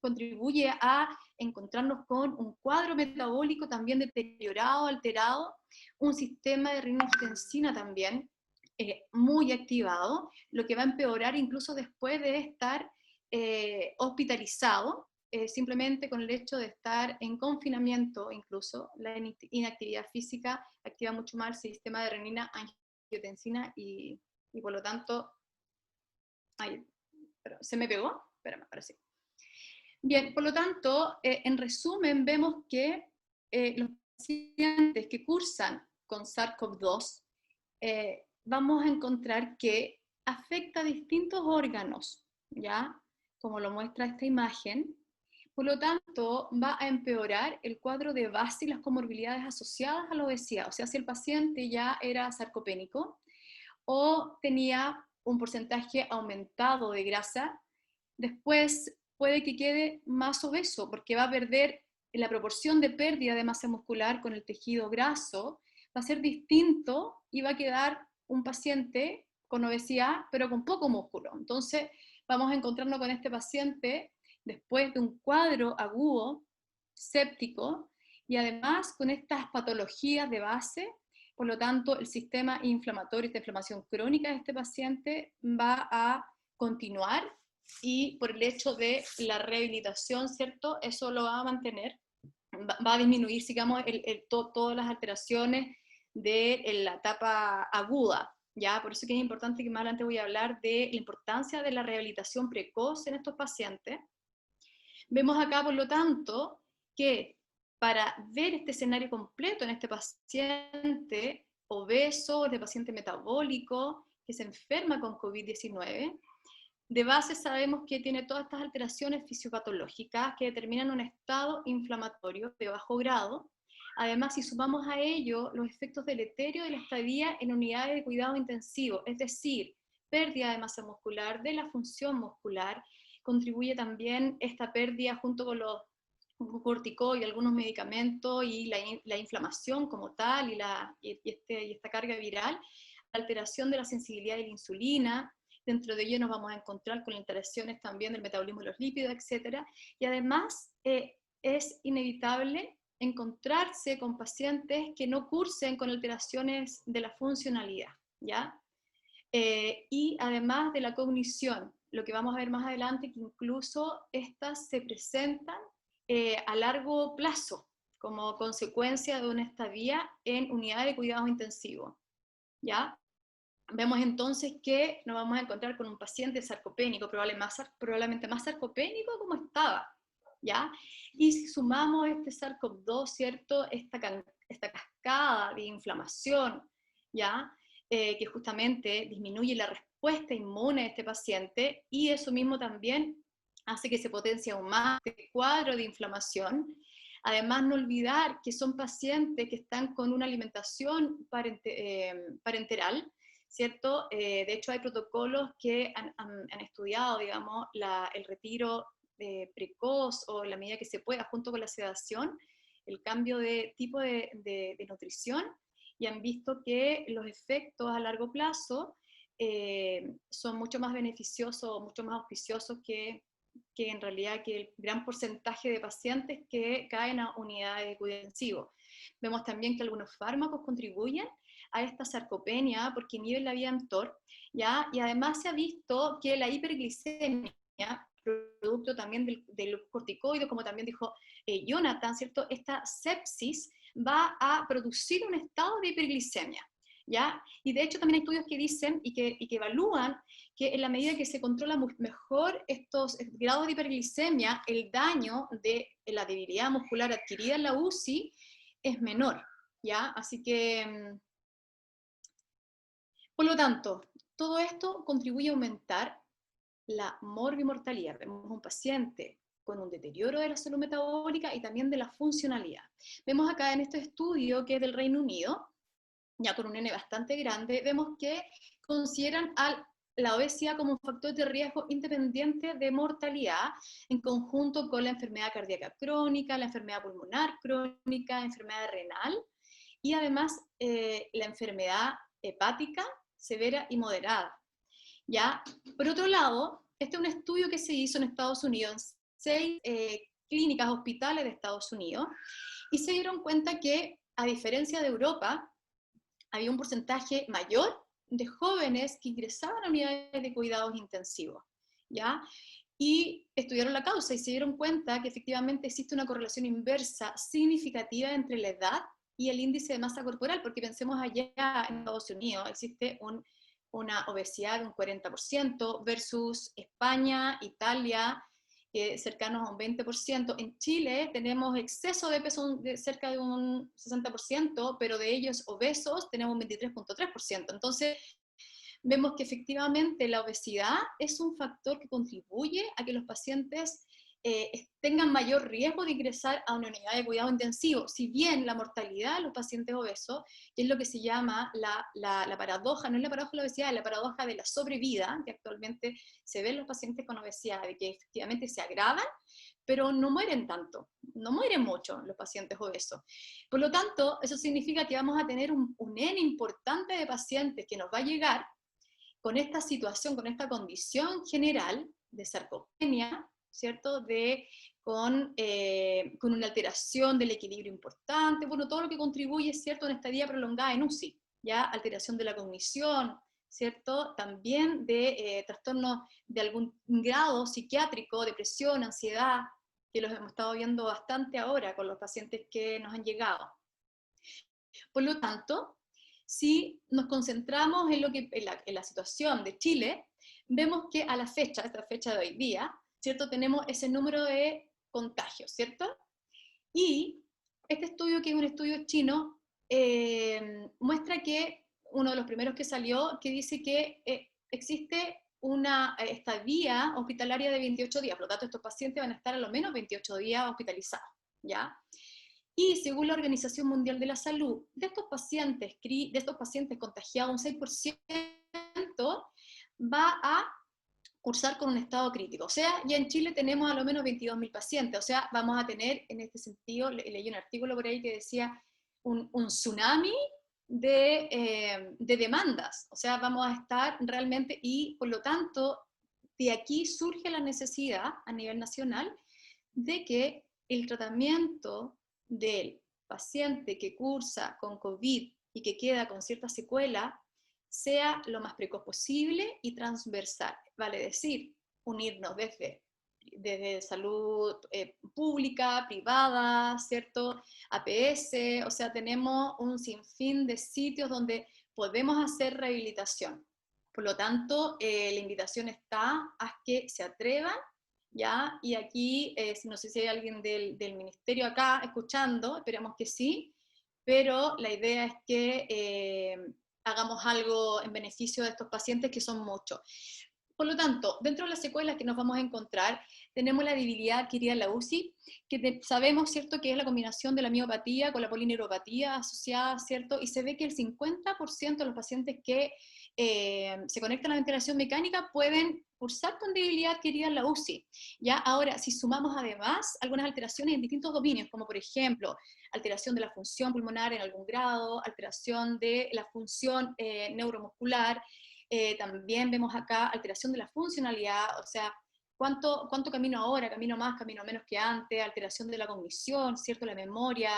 contribuye a encontrarnos con un cuadro metabólico también deteriorado, alterado, un sistema de renina-angiotensina también muy activado, lo que va a empeorar incluso después de estar hospitalizado, simplemente con el hecho de estar en confinamiento. Incluso la inactividad física activa mucho más el sistema de renina-angiotensina y por lo tanto, ¿se me pegó? Espérame, ahora sí. Bien, por lo tanto, en resumen, vemos que los pacientes que cursan con SARS-CoV-2 vamos a encontrar que afecta a distintos órganos, ¿ya? Como lo muestra esta imagen. Por lo tanto, va a empeorar el cuadro de base y las comorbilidades asociadas a la obesidad. O sea, si el paciente ya era sarcopénico o tenía un porcentaje aumentado de grasa, después puede que quede más obeso, porque va a perder la proporción de pérdida de masa muscular con el tejido graso, va a ser distinto y va a quedar un paciente con obesidad, pero con poco músculo. Entonces, vamos a encontrarnos con este paciente después de un cuadro agudo, séptico, y además con estas patologías de base. Por lo tanto, el sistema inflamatorio, esta inflamación crónica de este paciente va a continuar, y por el hecho de la rehabilitación, ¿cierto? Eso lo va a mantener, va a disminuir, digamos, todas las alteraciones de la etapa aguda, ¿ya? Por eso que es importante, que más adelante voy a hablar de la importancia de la rehabilitación precoz en estos pacientes. Vemos acá, por lo tanto, que para ver este escenario completo en este paciente obeso, este paciente metabólico, que se enferma con COVID-19, de base sabemos que tiene todas estas alteraciones fisiopatológicas que determinan un estado inflamatorio de bajo grado. Además, si sumamos a ello los efectos deleterios de la estadía en unidades de cuidado intensivo, es decir, pérdida de masa muscular, de la función muscular, contribuye también esta pérdida junto con los corticoides y algunos medicamentos y la inflamación como tal y esta carga viral, la alteración de la sensibilidad de la insulina. Dentro de ello nos vamos a encontrar con alteraciones también del metabolismo de los lípidos, etc. Y además es inevitable encontrarse con pacientes que no cursen con alteraciones de la funcionalidad, ¿ya? Y además de la cognición, lo que vamos a ver más adelante, que incluso estas se presentan a largo plazo, como consecuencia de una estadía en unidad de cuidados intensivos, ¿ya? Vemos entonces que nos vamos a encontrar con un paciente sarcopénico, probablemente más sarcopénico como estaba, ¿ya? Y si sumamos este SARS-CoV-2, ¿cierto? Esta cascada de inflamación, ¿ya? Que justamente disminuye la respuesta inmune de este paciente, y eso mismo también hace que se potencie aún más este cuadro de inflamación. Además, no olvidar que son pacientes que están con una alimentación parenteral, ¿cierto? De hecho, hay protocolos que han estudiado, digamos, el retiro precoz o la medida que se pueda, junto con la sedación, el cambio de tipo de nutrición, y han visto que los efectos a largo plazo son mucho más beneficiosos, mucho más auspiciosos que en realidad que el gran porcentaje de pacientes que caen a unidades de cuidado intensivo. Vemos también que algunos fármacos contribuyen a esta sarcopenia porque inhiben la vía mTOR, ¿ya? Y además se ha visto que la hiperglicemia, producto también del corticoide, como también dijo Jonathan, ¿cierto? Esta sepsis va a producir un estado de hiperglicemia, ¿ya? Y de hecho también hay estudios que dicen y que evalúan que en la medida que se controla mejor estos grados de hiperglicemia, el daño de la debilidad muscular adquirida en la UCI es menor, ¿ya? Así que Por lo tanto, todo esto contribuye a aumentar la morbimortalidad. Vemos un paciente con un deterioro de la salud metabólica y también de la funcionalidad. Vemos acá en este estudio, que es del Reino Unido, ya con un N bastante grande, vemos que consideran la obesidad como un factor de riesgo independiente de mortalidad, en conjunto con la enfermedad cardíaca crónica, la enfermedad pulmonar crónica, enfermedad renal, y además la enfermedad hepática severa y moderada. ¿Ya? Por otro lado, este es un estudio que se hizo en Estados Unidos, en 6 clínicas, hospitales de Estados Unidos, y se dieron cuenta que, a diferencia de Europa, había un porcentaje mayor de jóvenes que ingresaban a unidades de cuidados intensivos, ¿ya? Y estudiaron la causa y se dieron cuenta que efectivamente existe una correlación inversa significativa entre la edad y el índice de masa corporal, porque pensemos allá en Estados Unidos, existe una obesidad de un 40% versus España, Italia, cercanos a un 20%. En Chile tenemos exceso de peso de cerca de un 60%, pero de ellos obesos tenemos un 23.3%. Entonces, vemos que efectivamente la obesidad es un factor que contribuye a que los pacientes tengan mayor riesgo de ingresar a una unidad de cuidado intensivo. Si bien la mortalidad de los pacientes obesos, que es lo que se llama la paradoja, no es la paradoja de la obesidad, es la paradoja de la sobrevida, que actualmente se ve en los pacientes con obesidad, de que efectivamente se agravan, pero no mueren tanto, no mueren mucho los pacientes obesos. Por lo tanto, eso significa que vamos a tener un N importante de pacientes que nos va a llegar con esta situación, con esta condición general de sarcopenia, ¿cierto? Con una alteración del equilibrio importante, bueno, todo lo que contribuye, ¿cierto?, a una estadía prolongada en UCI, ¿ya? Alteración de la cognición, ¿cierto? También de trastornos de algún grado psiquiátrico, depresión, ansiedad, que los hemos estado viendo bastante ahora con los pacientes que nos han llegado. Por lo tanto, si nos concentramos en la situación de Chile, vemos que a la fecha, esta fecha de hoy día, ¿cierto?, tenemos ese número de contagios, ¿cierto? Y este estudio, que es un estudio chino, muestra que, uno de los primeros que salió, que dice que existe una estadía hospitalaria de 28 días, por lo tanto estos pacientes van a estar a lo menos 28 días hospitalizados, ¿ya? Y según la Organización Mundial de la Salud, de estos pacientes contagiados, un 6% va a cursar con un estado crítico. O sea, ya en Chile tenemos a lo menos 22.000 pacientes, o sea, vamos a tener, en este sentido, leí un artículo por ahí que decía un tsunami de demandas, o sea, vamos a estar realmente, y por lo tanto, de aquí surge la necesidad a nivel nacional de que el tratamiento del paciente que cursa con COVID y que queda con cierta secuela sea lo más precoz posible y transversal, vale decir, unirnos desde salud pública, privada, ¿cierto? APS, o sea, tenemos un sinfín de sitios donde podemos hacer rehabilitación. Por lo tanto, la invitación está a que se atrevan, ¿ya? Y aquí, no sé si hay alguien del ministerio acá escuchando, esperamos que sí, pero la idea es que hagamos algo en beneficio de estos pacientes, que son muchos. Por lo tanto, dentro de las secuelas que nos vamos a encontrar, tenemos la debilidad adquirida en la UCI, que sabemos, ¿cierto?, que es la combinación de la miopatía con la polineuropatía asociada, ¿cierto? Y se ve que el 50% de los pacientes que se conectan a la ventilación mecánica pueden cursar con debilidad adquirida en la UCI. ¿Ya? Ahora, si sumamos además algunas alteraciones en distintos dominios, como por ejemplo, alteración de la función pulmonar en algún grado, alteración de la función neuromuscular, también vemos acá alteración de la funcionalidad, o sea, cuánto camino ahora, camino más, camino menos que antes, alteración de la cognición, ¿cierto?, la memoria,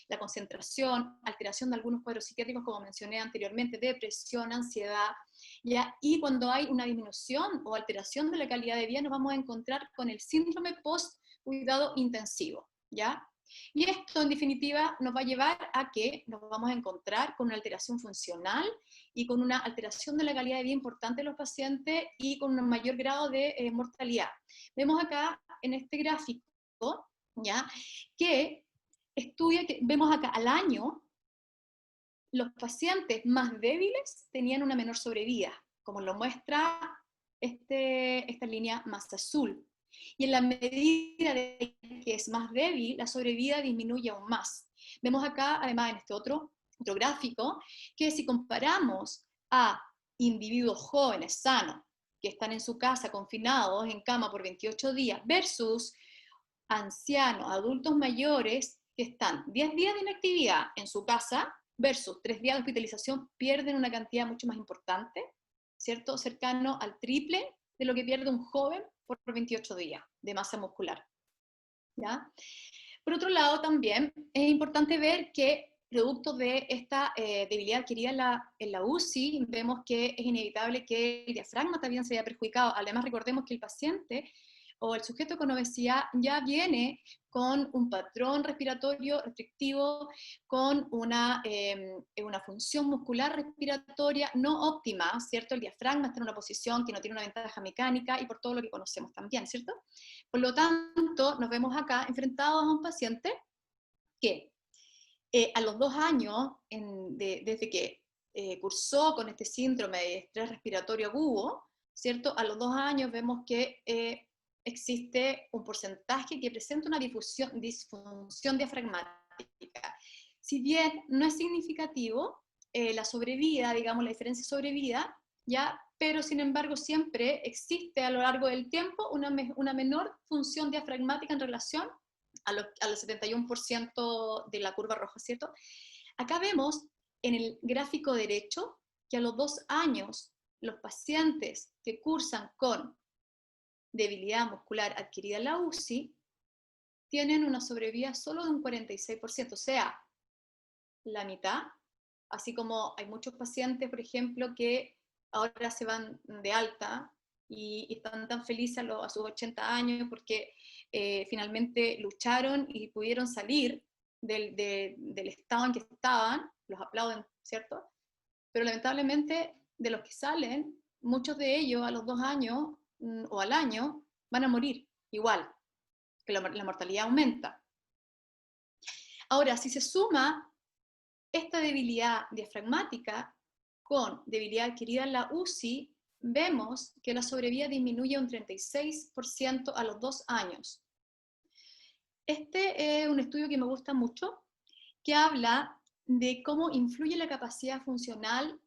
la concentración, alteración de algunos cuadros psiquiátricos, como mencioné anteriormente, depresión, ansiedad, ¿ya? Y cuando hay una disminución o alteración de la calidad de vida, nos vamos a encontrar con el síndrome post-cuidado intensivo, ¿ya? Y esto, en definitiva, nos va a llevar a que nos vamos a encontrar con una alteración funcional y con una alteración de la calidad de vida importante de los pacientes y con un mayor grado de mortalidad. Vemos acá en este gráfico, ¿ya?, que vemos acá al año los pacientes más débiles tenían una menor sobrevida, como lo muestra esta línea más azul. Y en la medida de que es más débil, la sobrevida disminuye aún más. Vemos acá, además, en este otro gráfico, que si comparamos a individuos jóvenes, sanos, que están en su casa confinados en cama por 28 días, versus ancianos, adultos mayores, que están 10 días de inactividad en su casa versus 3 días de hospitalización, pierden una cantidad mucho más importante, ¿cierto? Cercano al triple de lo que pierde un joven por 28 días de masa muscular, ¿ya? Por otro lado, también es importante ver que producto de esta debilidad adquirida en la UCI, vemos que es inevitable que el diafragma también se haya perjudicado. Además, recordemos que el paciente o el sujeto con obesidad ya viene con un patrón respiratorio restrictivo, con una función muscular respiratoria no óptima, ¿cierto? El diafragma está en una posición que no tiene una ventaja mecánica y por todo lo que conocemos también, ¿cierto? Por lo tanto, nos vemos acá enfrentados a un paciente que a los 2 años, desde que cursó con este síndrome de estrés respiratorio agudo, ¿cierto? A los 2 años vemos que existe un porcentaje que presenta una disfunción diafragmática. Si bien no es significativo, la sobrevida, digamos, la diferencia de sobrevida, ¿ya? Pero sin embargo siempre existe a lo largo del tiempo una menor función diafragmática en relación al 71% de la curva roja, ¿cierto? Acá vemos en el gráfico derecho que a los 2 años los pacientes que cursan con debilidad muscular adquirida en la UCI tienen una sobrevida solo de un 46%, o sea, la mitad, así como hay muchos pacientes, por ejemplo, que ahora se van de alta y están tan felices a sus 80 años porque finalmente lucharon y pudieron salir del estado en que estaban, los aplauden, ¿cierto? Pero lamentablemente de los que salen, muchos de ellos a los 2 años o al año van a morir igual, que la mortalidad aumenta. Ahora, si se suma esta debilidad diafragmática con debilidad adquirida en la UCI, vemos que la sobrevida disminuye un 36% a los 2 años. Este es un estudio que me gusta mucho, que habla de cómo influye la capacidad funcional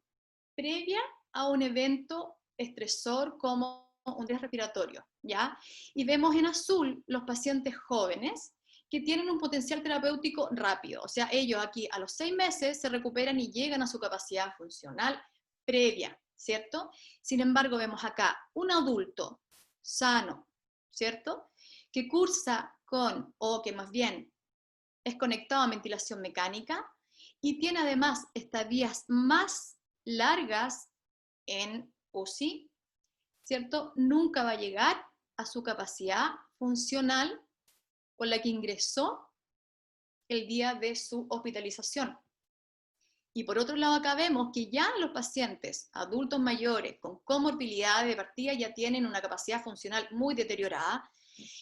previa a un evento estresor como un estrés respiratorio, ¿ya? Y vemos en azul los pacientes jóvenes que tienen un potencial terapéutico rápido, o sea, ellos aquí a los 6 meses se recuperan y llegan a su capacidad funcional previa, ¿cierto? Sin embargo, vemos acá un adulto sano, ¿cierto? Que cursa con, o que más bien es conectado a ventilación mecánica y tiene además estadías más largas en UCI, ¿cierto? Nunca va a llegar a su capacidad funcional con la que ingresó el día de su hospitalización. Y por otro lado acá vemos que ya los pacientes adultos mayores con comorbilidades de partida ya tienen una capacidad funcional muy deteriorada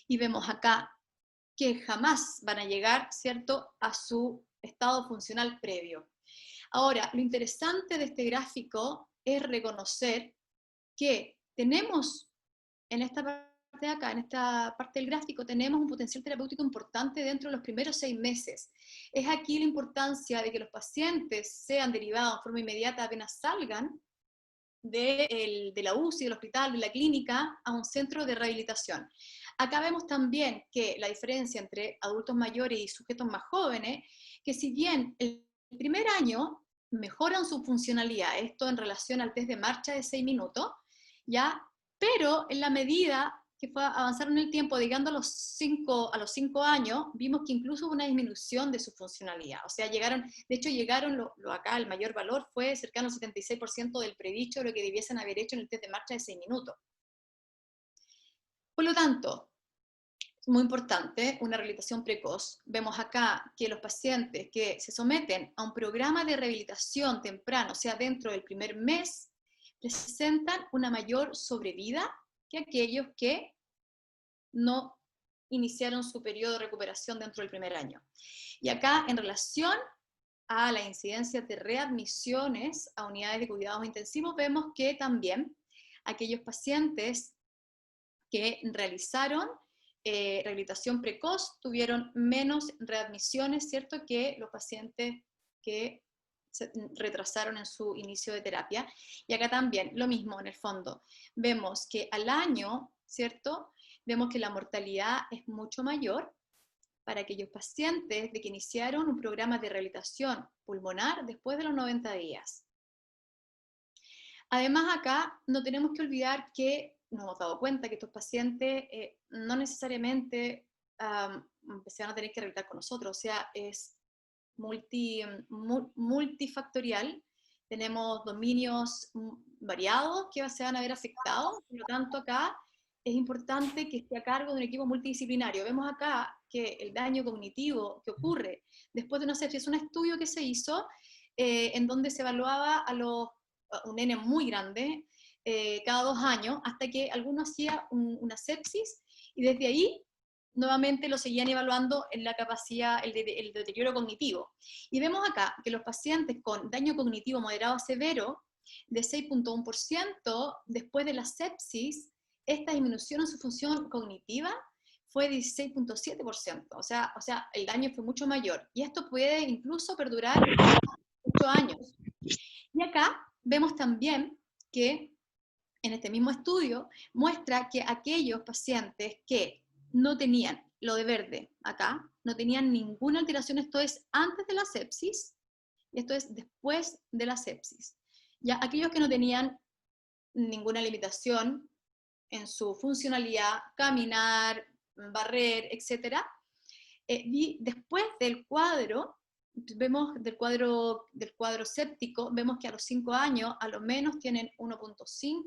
y vemos acá que jamás van a llegar, ¿cierto?, a su estado funcional previo. Ahora, lo interesante de este gráfico es reconocer que tenemos en esta parte de acá, en esta parte del gráfico, tenemos un potencial terapéutico importante dentro de los primeros 6 meses. Es aquí la importancia de que los pacientes sean derivados en forma inmediata apenas salgan de la UCI, del hospital, de la clínica, a un centro de rehabilitación. Acá vemos también que la diferencia entre adultos mayores y sujetos más jóvenes, que si bien el primer año mejoran su funcionalidad, esto en relación al test de marcha de 6 minutos, ¿ya? Pero en la medida que fue avanzaron en el tiempo, llegando a los 5 años, vimos que incluso hubo una disminución de su funcionalidad. O sea, llegaron, acá el mayor valor fue cercano al 76% del predicho, lo que debiesen haber hecho en el test de marcha de 6 minutos. Por lo tanto, muy importante, una rehabilitación precoz. Vemos acá que los pacientes que se someten a un programa de rehabilitación temprano, o sea, dentro del primer mes, presentan una mayor sobrevida que aquellos que no iniciaron su periodo de recuperación dentro del primer año. Y acá, en relación a la incidencia de readmisiones a unidades de cuidados intensivos, vemos que también aquellos pacientes que realizaron rehabilitación precoz tuvieron menos readmisiones, ¿cierto?, que los pacientes que se retrasaron en su inicio de terapia. Y acá también, lo mismo en el fondo, vemos que al año, ¿cierto?, vemos que la mortalidad es mucho mayor para aquellos pacientes de que iniciaron un programa de rehabilitación pulmonar después de los 90 días. Además, acá no tenemos que olvidar que nos hemos dado cuenta que estos pacientes no necesariamente empezaron a tener que rehabilitar con nosotros, o sea, es multifactorial. Tenemos dominios variados que se van a ver afectados, por lo tanto acá es importante que esté a cargo de un equipo multidisciplinario. Vemos acá que el daño cognitivo que ocurre después de una sepsis es un estudio que se hizo en donde se evaluaba a un nene muy grande cada 2 años, hasta que alguno hacía una sepsis, y desde ahí nuevamente lo seguían evaluando en la capacidad, el deterioro cognitivo. Y vemos acá que los pacientes con daño cognitivo moderado a severo, de 6.1%, después de la sepsis, esta disminución en su función cognitiva fue 16.7%, o sea, el daño fue mucho mayor, y esto puede incluso perdurar 8 años. Y acá vemos también que en este mismo estudio muestra que aquellos pacientes que no tenían, lo de verde acá, no tenían ninguna alteración, esto es antes de la sepsis, y esto es después de la sepsis. Ya aquellos que no tenían ninguna limitación en su funcionalidad, caminar, barrer, etc., después del cuadro, vemos del cuadro séptico, vemos que a los 5 años a lo menos tienen 1.5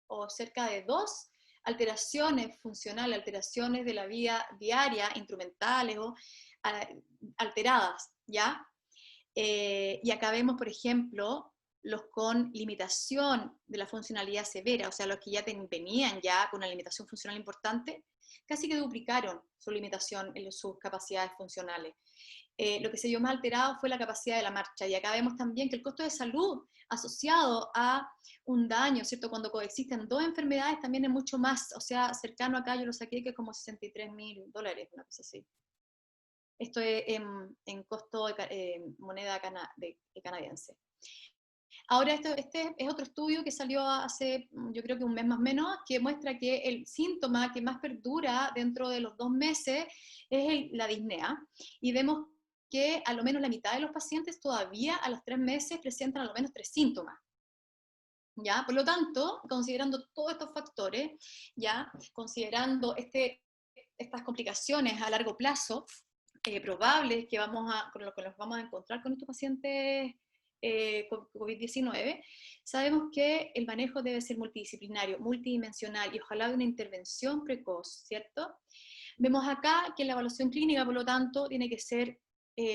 o cerca de 2 alteraciones funcionales, alteraciones de la vida diaria, instrumentales o alteradas, ¿ya? Y acá vemos, por ejemplo, los con limitación de la funcionalidad severa, o sea, los que ya venían ya con una limitación funcional importante, casi que duplicaron su limitación en sus capacidades funcionales. Lo que se vio más alterado fue la capacidad de la marcha, y acá vemos también que el costo de salud asociado a un daño, ¿cierto?, cuando coexisten 2 enfermedades también es mucho más, o sea, cercano acá yo lo saqué que es como $63.000, una cosa así. Esto es en costo de moneda canadiense. Ahora, este es otro estudio que salió hace, yo creo que un mes más o menos, que muestra que el síntoma que más perdura dentro de los 2 meses es la disnea, y vemos que a lo menos la mitad de los pacientes todavía a los 3 meses presentan a lo menos 3 síntomas. ¿Ya? Por lo tanto, considerando todos estos factores, ¿ya?, considerando estas complicaciones a largo plazo probables con los que nos vamos a encontrar con estos pacientes COVID-19, sabemos que el manejo debe ser multidisciplinario, multidimensional y ojalá de una intervención precoz, ¿cierto? Vemos acá que la evaluación clínica, por lo tanto, tiene que ser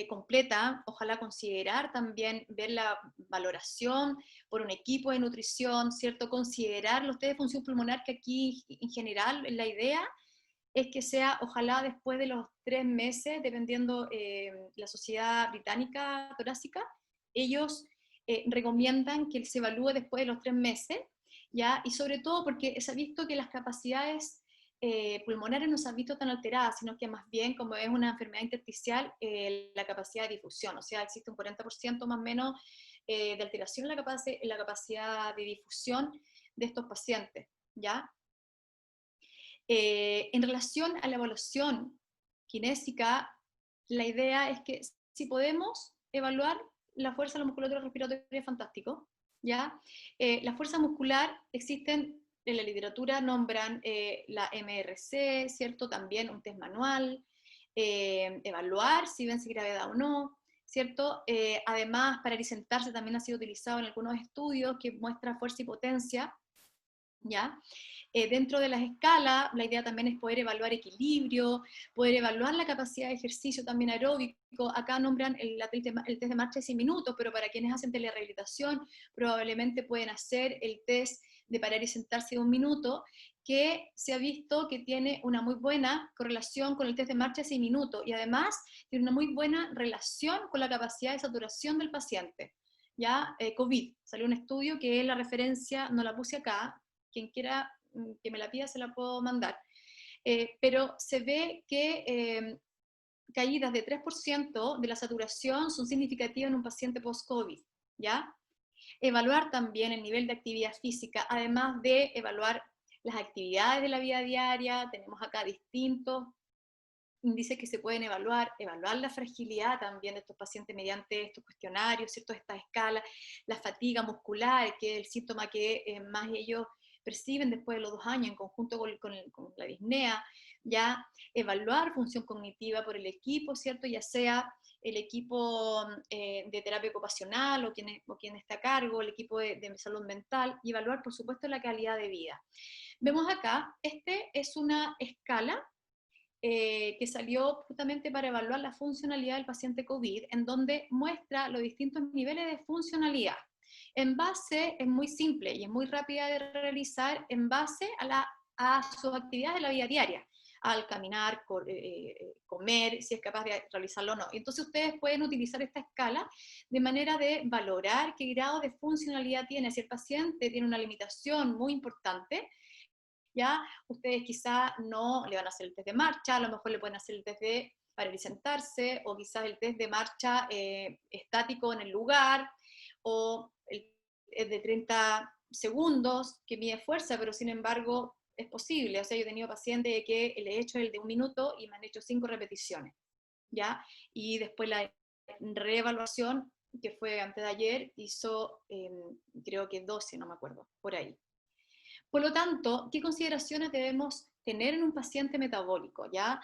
completa, ojalá considerar también ver la valoración por un equipo de nutrición, ¿cierto? Considerar los test de función pulmonar, que aquí en general la idea es que sea ojalá después de los 3 meses, dependiendo la Sociedad Británica Torácica, ellos recomiendan que se evalúe después de los 3 meses, ¿ya? Y sobre todo porque se ha visto que las capacidades pulmonares no se han visto tan alteradas, sino que más bien, como es una enfermedad intersticial, la capacidad de difusión, o sea, existe un 40% más o menos de alteración en la capacidad de difusión de estos pacientes, ¿ya? En relación a la evaluación kinésica, la idea es que si podemos evaluar la fuerza de la musculatura respiratoria, es fantástico, ¿ya? La fuerza muscular existen. En la literatura nombran la MRC, ¿cierto? También un test manual, evaluar si vence gravedad o no, ¿cierto? Además, para sentarse también ha sido utilizado en algunos estudios que muestra fuerza y potencia, ¿ya? Dentro de las escalas, la idea también es poder evaluar equilibrio, poder evaluar la capacidad de ejercicio también aeróbico. Acá nombran el test de marcha de 100 minutos, pero para quienes hacen telerehabilitación probablemente pueden hacer el test de parar y sentarse de 1 minuto, que se ha visto que tiene una muy buena correlación con el test de marcha de 6 minutos y además tiene una muy buena relación con la capacidad de saturación del paciente. Ya, COVID, salió un estudio que es la referencia, no la puse acá, quien quiera que me la pida se la puedo mandar, pero se ve que caídas de 3% de la saturación son significativas en un paciente post-COVID, ¿ya? Evaluar también el nivel de actividad física, además de evaluar las actividades de la vida diaria, tenemos acá distintos índices que se pueden evaluar la fragilidad también de estos pacientes mediante estos cuestionarios, ¿cierto? Estas escalas, la fatiga muscular, que es el síntoma que más ellos perciben después de los 2 años en conjunto con la disnea, ya evaluar función cognitiva por el equipo, ¿cierto? Ya sea el equipo de terapia ocupacional o quien está a cargo, el equipo de salud mental, y evaluar, por supuesto, la calidad de vida. Vemos acá, es una escala que salió justamente para evaluar la funcionalidad del paciente COVID, en donde muestra los distintos niveles de funcionalidad. En base, es muy simple y es muy rápida de realizar, en base a sus actividades de la vida diaria, al caminar, comer, si es capaz de realizarlo o no. Entonces ustedes pueden utilizar esta escala de manera de valorar qué grado de funcionalidad tiene. Si el paciente tiene una limitación muy importante, ya ustedes quizá no le van a hacer el test de marcha, a lo mejor le pueden hacer el test de parar y sentarse, o quizás el test de marcha estático en el lugar, o el de 30 segundos que mide fuerza, pero sin embargo es posible. O sea, yo he tenido pacientes que le he hecho el de 1 minuto y me han hecho 5 repeticiones, ¿ya? Y después la reevaluación, que fue antes de ayer, hizo creo que 12, no me acuerdo, por ahí. Por lo tanto, ¿qué consideraciones debemos tener en un paciente metabólico? ¿Ya?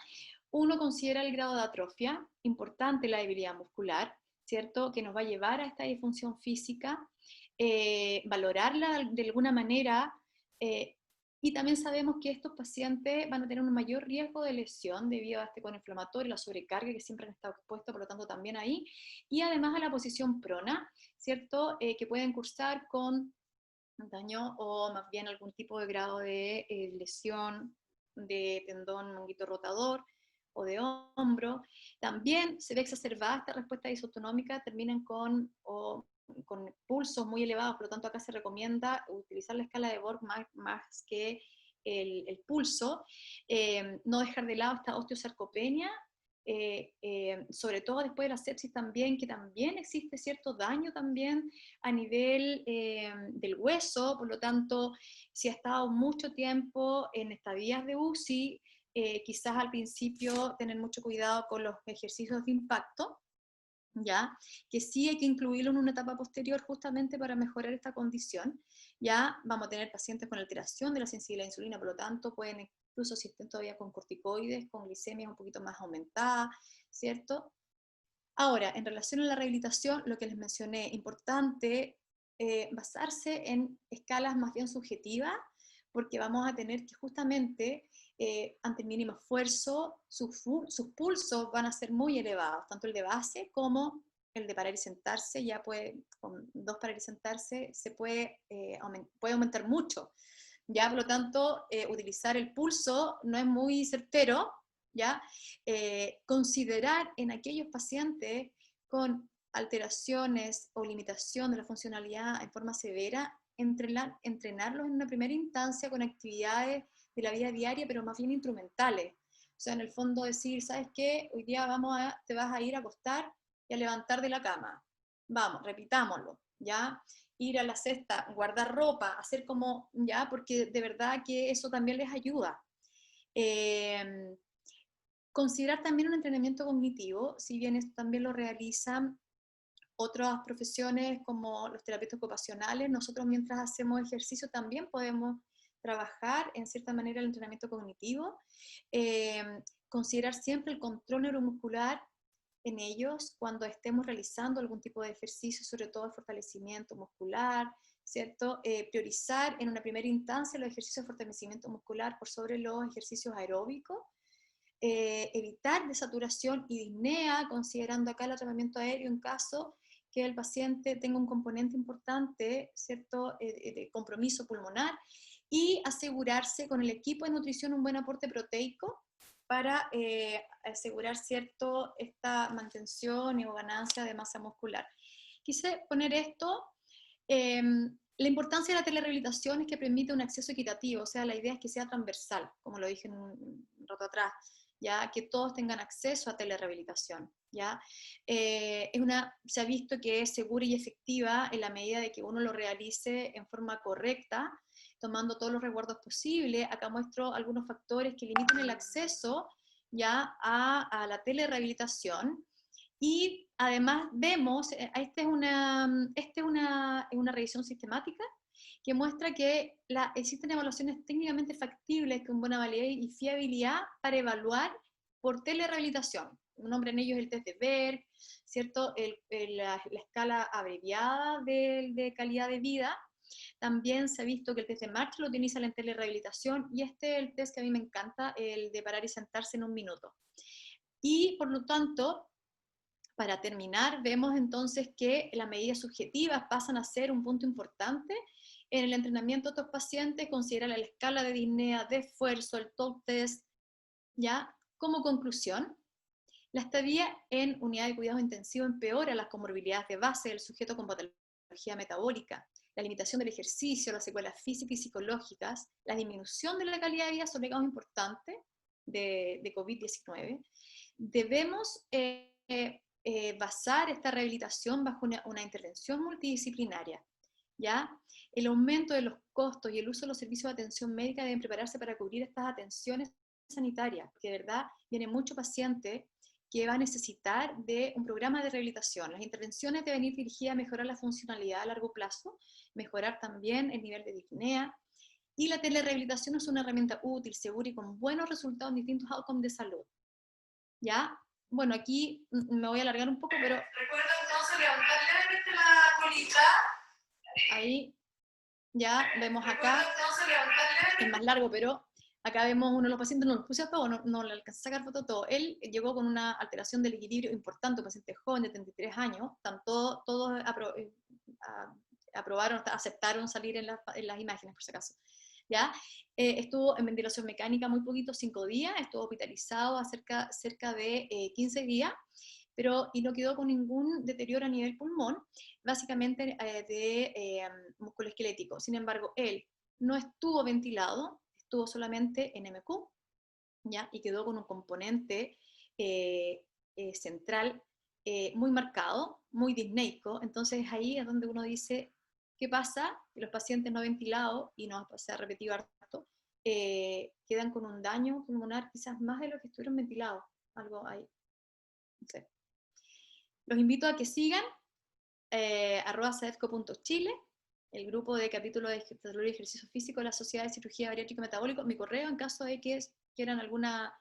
Uno considera el grado de atrofia, importante la debilidad muscular, ¿cierto? Que nos va a llevar a esta disfunción física, valorarla de alguna manera, y también sabemos que estos pacientes van a tener un mayor riesgo de lesión debido a este cono inflamatorio, la sobrecarga que siempre han estado expuestos, por lo tanto también ahí, y además a la posición prona, ¿cierto? Que pueden cursar con daño o más bien algún tipo de grado de lesión de tendón manguito rotador o de hombro. También se ve exacerbada esta respuesta disautonómica, terminan con pulsos muy elevados, por lo tanto acá se recomienda utilizar la escala de Borg más que el pulso, no dejar de lado esta osteosarcopenia, sobre todo después de la sepsis también, que también existe cierto daño también a nivel del hueso, por lo tanto, si ha estado mucho tiempo en estadías de UCI, quizás al principio tener mucho cuidado con los ejercicios de impacto, ¿ya? Que sí hay que incluirlo en una etapa posterior justamente para mejorar esta condición. Ya vamos a tener pacientes con alteración de la sensibilidad a la insulina, por lo tanto pueden, incluso si estén todavía con corticoides, con glicemias un poquito más aumentadas, ¿cierto? Ahora, en relación a la rehabilitación, lo que les mencioné, importante basarse en escalas más bien subjetivas, porque vamos a tener que justamente, ante el mínimo esfuerzo, sus pulsos van a ser muy elevados, tanto el de base como el de parar y sentarse. Ya con 2 parar y sentarse se puede aumentar mucho. Ya, por lo tanto, utilizar el pulso no es muy certero, ¿ya? Considerar en aquellos pacientes con alteraciones o limitación de la funcionalidad en forma severa, entrenarlos en una primera instancia con actividades de la vida diaria, pero más bien instrumentales. O sea, en el fondo decir, ¿sabes qué? Hoy día te vas a ir a acostar y a levantar de la cama. Vamos, repitámoslo, ¿ya? Ir a la cesta, guardar ropa, hacer como, ¿ya? Porque de verdad que eso también les ayuda. Considerar también un entrenamiento cognitivo, si bien esto también lo realizan otras profesiones como los terapeutas ocupacionales, nosotros mientras hacemos ejercicio también podemos trabajar en cierta manera el entrenamiento cognitivo, considerar siempre el control neuromuscular en ellos cuando estemos realizando algún tipo de ejercicio, sobre todo el fortalecimiento muscular, ¿cierto? Priorizar en una primera instancia los ejercicios de fortalecimiento muscular por sobre los ejercicios aeróbicos, evitar desaturación y disnea, considerando acá el tratamiento aéreo en caso que el paciente tenga un componente importante, ¿cierto?, de compromiso pulmonar, y asegurarse con el equipo de nutrición un buen aporte proteico para asegurar esta mantención o ganancia de masa muscular. Quise poner esto, la importancia de la telerehabilitación es que permite un acceso equitativo, o sea, la idea es que sea transversal, como lo dije un rato atrás, ¿ya? Que todos tengan acceso a telerehabilitación, ¿ya? Se ha visto que es segura y efectiva en la medida de que uno lo realice en forma correcta, tomando todos los resguardos posibles. Acá muestro algunos factores que limitan el acceso ya a la telerehabilitación. Y además vemos, esta es una revisión sistemática que muestra que existen evaluaciones técnicamente factibles con buena validez y fiabilidad para evaluar por telerehabilitación. Un nombre en ellos es el test de Berg, ¿cierto? La escala abreviada de calidad de vida. También se ha visto que el test de March lo utiliza en telerehabilitación, y este es el test que a mí me encanta, el de parar y sentarse en un minuto. Y por lo tanto, para terminar, vemos entonces que las medidas subjetivas pasan a ser un punto importante en el entrenamiento de estos pacientes. Considera la escala de disnea, de esfuerzo, el TOP test, ¿ya? Como conclusión, la estadía en unidad de cuidado intensivo empeora las comorbilidades de base del sujeto con patología metabólica, la limitación del ejercicio, las secuelas físicas y psicológicas, la disminución de la calidad de vida son legados importantes de COVID-19. Debemos basar esta rehabilitación bajo una intervención multidisciplinaria, ¿ya? El aumento de los costos y el uso de los servicios de atención médica deben prepararse para cubrir estas atenciones sanitarias, porque de verdad viene mucho paciente que va a necesitar de un programa de rehabilitación. Las intervenciones deben ir dirigidas a mejorar la funcionalidad a largo plazo, mejorar también el nivel de disnea, y la telerehabilitación es una herramienta útil, segura y con buenos resultados en distintos outcomes de salud, ¿ya? Bueno, aquí me voy a alargar un poco, pero... Recuerda entonces levantar levemente la colita. Ahí ya vemos acá, es más largo, pero acá vemos uno de los pacientes, no lo puse a todo, no le alcancé a sacar foto todo. Él llegó con una alteración del equilibrio importante, un paciente joven de 33 años, todos aprobaron, aceptaron salir en las imágenes, por si acaso. ¿Ya? Estuvo en ventilación mecánica muy poquito, 5 días, estuvo hospitalizado cerca de 15 días, y no quedó con ningún deterioro a nivel pulmón, básicamente músculo esquelético. Sin embargo, él no estuvo ventilado, estuvo solamente en MQ, ¿ya? Y quedó con un componente central muy marcado, muy disneico. Entonces ahí es donde uno dice, ¿qué pasa? Que los pacientes no ventilados, y no se ha repetido harto, quedan con un daño pulmonar quizás más de lo que estuvieron ventilados, algo ahí, no sé. Los invito a que sigan @sadefco.chile, el grupo de capítulo de salud y ejercicio físico de la Sociedad de Cirugía Bariátrica y Metabólico, mi correo en caso de que quieran alguna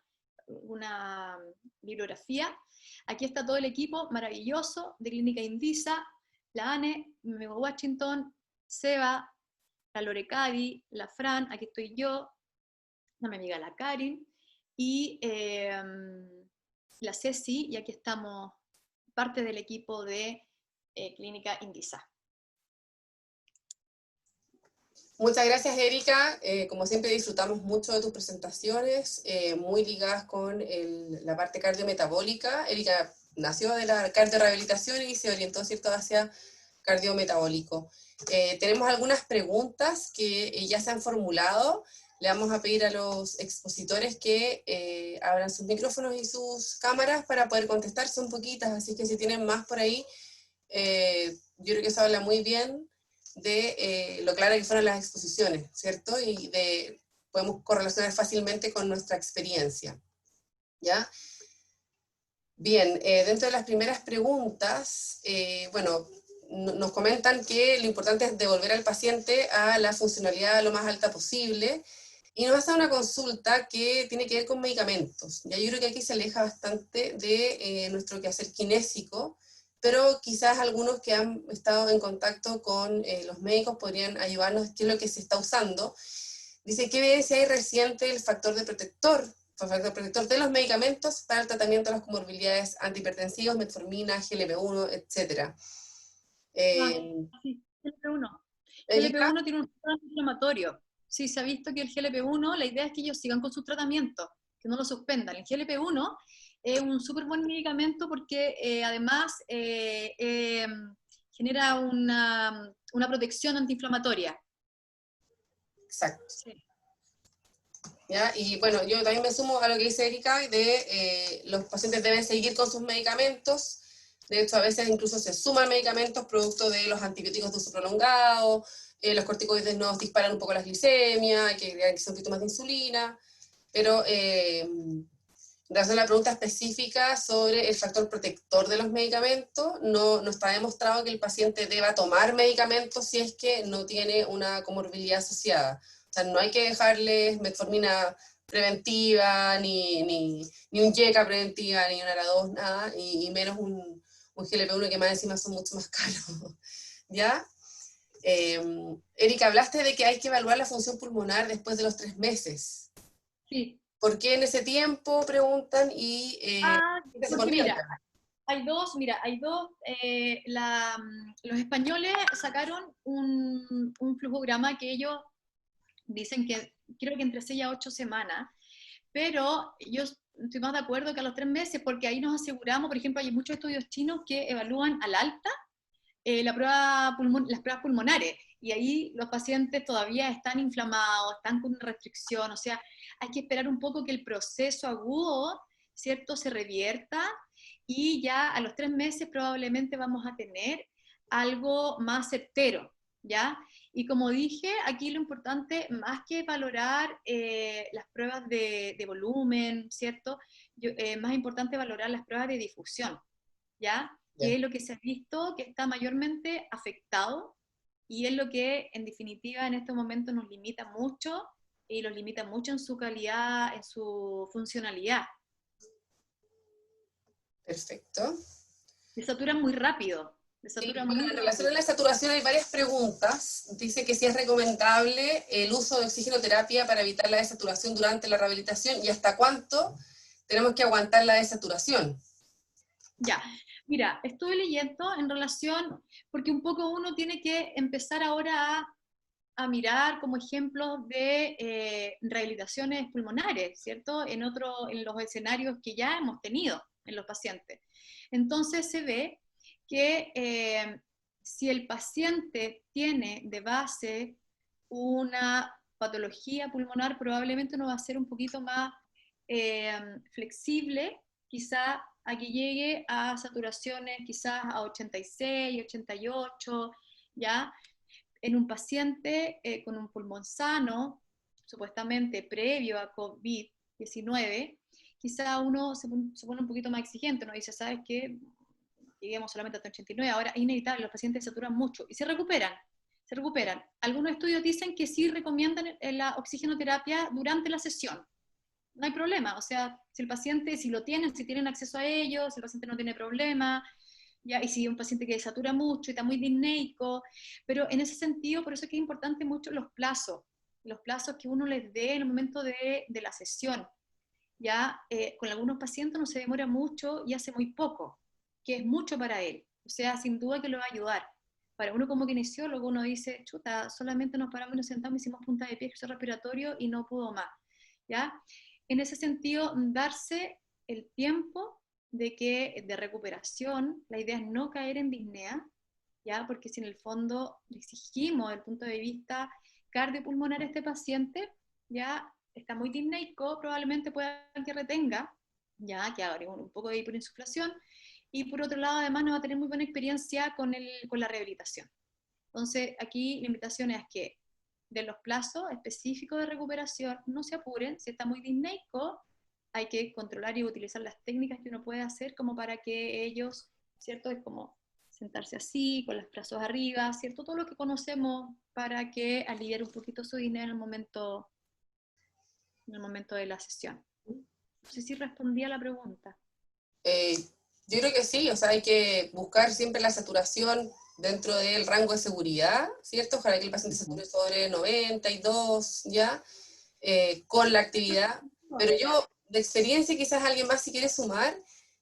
bibliografía. Aquí está todo el equipo maravilloso de Clínica Indisa, la Anne, Mego Washington, Seba, la Lore Cadi, la Fran, aquí estoy yo, mi amiga la Karin, y la Ceci, y aquí estamos parte del equipo de Clínica Indisa. Muchas gracias, Erika. Como siempre disfrutamos mucho de tus presentaciones, muy ligadas con la parte cardiometabólica. Erika nació de la cardiorehabilitación y se orientó, ¿cierto?, hacia cardiometabólico. Tenemos algunas preguntas que ya se han formulado. Le vamos a pedir a los expositores que abran sus micrófonos y sus cámaras para poder contestar. Son poquitas, así que si tienen más por ahí, yo creo que eso habla muy bien de lo claras que fueron las exposiciones, ¿cierto? Y podemos correlacionar fácilmente con nuestra experiencia, ¿ya? Bien, dentro de las primeras preguntas, bueno, nos comentan que lo importante es devolver al paciente a la funcionalidad lo más alta posible, y nos hacen una consulta que tiene que ver con medicamentos. Ya yo creo que aquí se aleja bastante de nuestro quehacer kinésico, pero quizás algunos que han estado en contacto con los médicos podrían ayudarnos qué es lo que se está usando. Dice, ¿qué evidencia hay reciente del factor protector de los medicamentos para el tratamiento de las comorbilidades antihipertensivas, metformina, GLP-1, etcétera? Sí, GLP-1. GLP-1 tiene un factor inflamatorio, sí se ha visto que el GLP-1, la idea es que ellos sigan con sus tratamientos, que no lo suspendan. El GLP-1 es un súper buen medicamento porque además genera una protección antiinflamatoria. Exacto. Sí. ¿Ya? Y bueno, yo también me sumo a lo que dice Erika, de los pacientes deben seguir con sus medicamentos. De hecho, a veces incluso se suman medicamentos producto de los antibióticos de uso prolongado, los corticoides nos disparan un poco la glicemia, hay que agregar que son un poquito más de insulina, pero en relación a la pregunta específica sobre el factor protector de los medicamentos, no está demostrado que el paciente deba tomar medicamentos si es que no tiene una comorbilidad asociada. O sea, no hay que dejarles metformina preventiva, ni un YECA preventiva, ni una ARA2, nada, y menos un GLP-1 que más encima son mucho más caros. ¿Ya? Erika, hablaste de que hay que evaluar la función pulmonar después de los 3 meses. Sí. ¿Por qué en ese tiempo? Preguntan, y porque mira, hay dos, los españoles sacaron un flujograma que ellos dicen que creo que entre 6 a 8 semanas, pero yo estoy más de acuerdo que a los 3 meses, porque ahí nos aseguramos, por ejemplo, hay muchos estudios chinos que evalúan al alta las pruebas pulmonares, y ahí los pacientes todavía están inflamados, están con restricción, o sea, hay que esperar un poco que el proceso agudo, ¿cierto?, se revierta, y ya a los 3 meses probablemente vamos a tener algo más certero, ¿ya? Y como dije, aquí lo importante, más que valorar las pruebas de volumen, ¿cierto?, más importante valorar las pruebas de difusión, ¿ya? Que es lo que se ha visto que está mayormente afectado, y es lo que en definitiva en estos momentos nos limita mucho, y los limita mucho en su calidad, en su funcionalidad. Perfecto. Se saturan muy rápido. En relación a la saturación hay varias preguntas. Dice que si es recomendable el uso de oxigenoterapia para evitar la desaturación durante la rehabilitación, y hasta cuánto tenemos que aguantar la desaturación. Ya, mira, estuve leyendo en relación, porque un poco uno tiene que empezar ahora a mirar como ejemplos de rehabilitaciones pulmonares, ¿cierto? En los escenarios que ya hemos tenido en los pacientes. Entonces se ve que si el paciente tiene de base una patología pulmonar, probablemente uno va a ser un poquito más flexible, quizá a que llegue a saturaciones quizás a 86, 88, ¿ya? En un paciente con un pulmón sano, supuestamente previo a COVID-19, quizá uno se pone un poquito más exigente, uno dice, ¿sabes qué? Lleguemos solamente hasta 89, ahora es inevitable, los pacientes saturan mucho y se recuperan. Algunos estudios dicen que sí recomiendan la oxigenoterapia durante la sesión. No hay problema, o sea, si el paciente, si tienen acceso a ello, si el paciente no tiene problema, ya, y si un paciente que satura mucho y está muy disneico, pero en ese sentido, por eso es que es importante mucho los plazos que uno les dé en el momento de la sesión. Ya, con algunos pacientes uno se demora mucho y hace muy poco, que es mucho para él, o sea, sin duda que lo va a ayudar. Para uno como kinesiólogo, uno dice, chuta, solamente nos paramos y nos sentamos, hicimos punta de pie, ejercicio respiratorio y no pudo más, ¿ya? En ese sentido, darse el tiempo de recuperación, la idea es no caer en disnea, ¿ya? Porque si en el fondo exigimos desde el punto de vista cardiopulmonar a este paciente, ya está muy disneico, probablemente pueda que retenga, ya que haga un poco de hiperinsuflación, y por otro lado además no va a tener muy buena experiencia con la rehabilitación. Entonces aquí la invitación es que de los plazos específicos de recuperación no se apuren, si está muy disneico, hay que controlar y utilizar las técnicas que uno puede hacer como para que ellos, ¿cierto? Es como sentarse así, con los brazos arriba, ¿cierto? Todo lo que conocemos para que aliviar un poquito su disnea en el momento de la sesión. No sé si respondí a la pregunta. Yo creo que sí, o sea, hay que buscar siempre la saturación dentro del rango de seguridad, ¿cierto? Ojalá que el paciente sature sobre 92, ¿ya? Con la actividad. Pero yo, de experiencia, quizás alguien más si quiere sumar,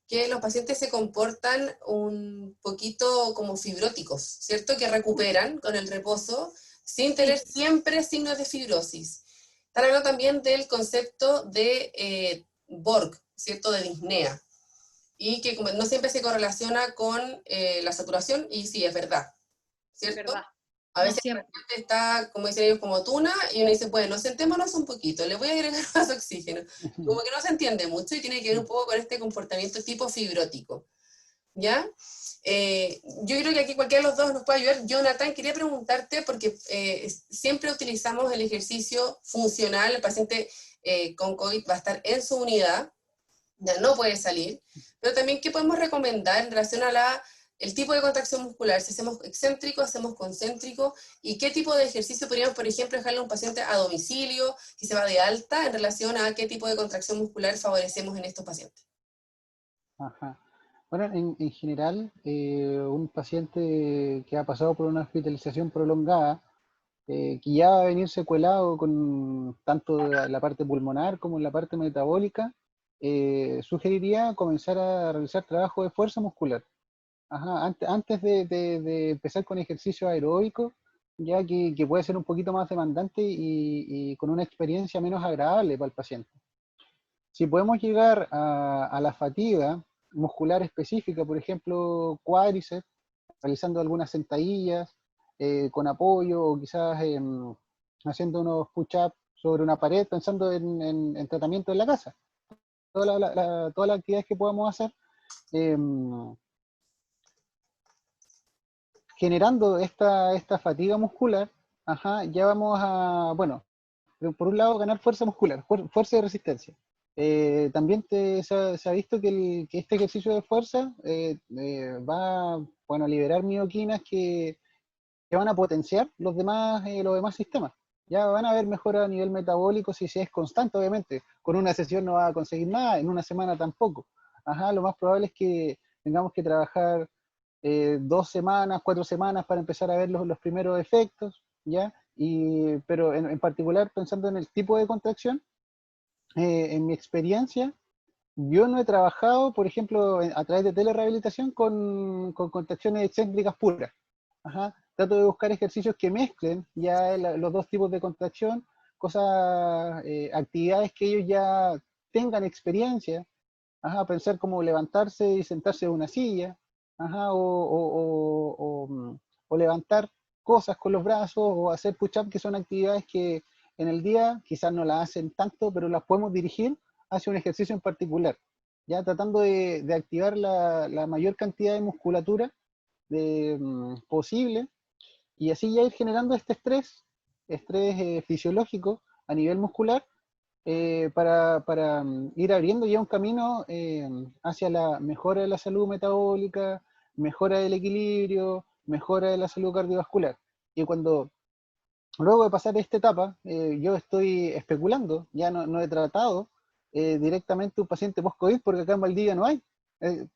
que los pacientes se comportan un poquito como fibróticos, ¿cierto? Que recuperan con el reposo, sin tener siempre signos de fibrosis. Están hablando también del concepto de Borg, ¿cierto? De disnea, y que no siempre se correlaciona con la saturación, y sí, es verdad, ¿cierto? Es verdad. A No veces siempre. el paciente está, como dicen ellos, como tuna, y uno dice, bueno, sentémonos un poquito, le voy a agregar más oxígeno. Como que no se entiende mucho y tiene que ver un poco con este comportamiento tipo fibrótico, ¿ya? Yo creo que aquí cualquiera de los dos nos puede ayudar. Jonathan, quería preguntarte, porque siempre utilizamos el ejercicio funcional, el paciente con COVID va a estar en su unidad, ya no puede salir, pero también qué podemos recomendar en relación a el tipo de contracción muscular, si hacemos excéntrico, hacemos concéntrico, y qué tipo de ejercicio podríamos, por ejemplo, dejarle a un paciente a domicilio, que se va de alta, en relación a qué tipo de contracción muscular favorecemos en estos pacientes. Ajá. Bueno, en general, un paciente que ha pasado por una hospitalización prolongada, que ya va a venir secuelado con tanto la parte pulmonar como la parte metabólica, sugeriría comenzar a realizar trabajo de fuerza muscular. Ajá, antes de empezar con ejercicio aeróbico, ya que puede ser un poquito más demandante y con una experiencia menos agradable para el paciente. Si podemos llegar a la fatiga muscular específica, por ejemplo, cuádriceps, realizando algunas sentadillas con apoyo o quizás haciendo unos push-ups sobre una pared, pensando en tratamiento en la casa. Todas las actividades que podamos hacer, generando esta fatiga muscular, ajá, ya vamos a, bueno, por un lado ganar fuerza muscular, fuerza y resistencia. También se ha visto que este ejercicio de fuerza va, bueno, a liberar mioquinas que van a potenciar los demás sistemas. Ya van a haber mejora a nivel metabólico si se es constante, obviamente. Con una sesión no va a conseguir nada, en una semana tampoco. Ajá, lo más probable es que tengamos que trabajar 2 semanas, 4 semanas para empezar a ver los primeros efectos, ¿ya? Pero en particular, pensando en el tipo de contracción, en mi experiencia, yo no he trabajado, por ejemplo, a través de telerehabilitación con contracciones excéntricas puras. Ajá. Trato de buscar ejercicios que mezclen ya los dos tipos de contracción, cosas, actividades que ellos ya tengan experiencia. Ajá, pensar como levantarse y sentarse en una silla, ajá, o levantar cosas con los brazos o hacer push-up, que son actividades que en el día quizás no las hacen tanto, pero las podemos dirigir hacia un ejercicio en particular, ya tratando de activar la mayor cantidad de musculatura posible, y así ya ir generando este estrés fisiológico a nivel muscular, para ir abriendo ya un camino hacia la mejora de la salud metabólica, mejora del equilibrio, mejora de la salud cardiovascular. Y cuando, luego de pasar esta etapa, yo estoy especulando, ya no he tratado directamente un paciente post-COVID, porque acá en Valdivia no hay.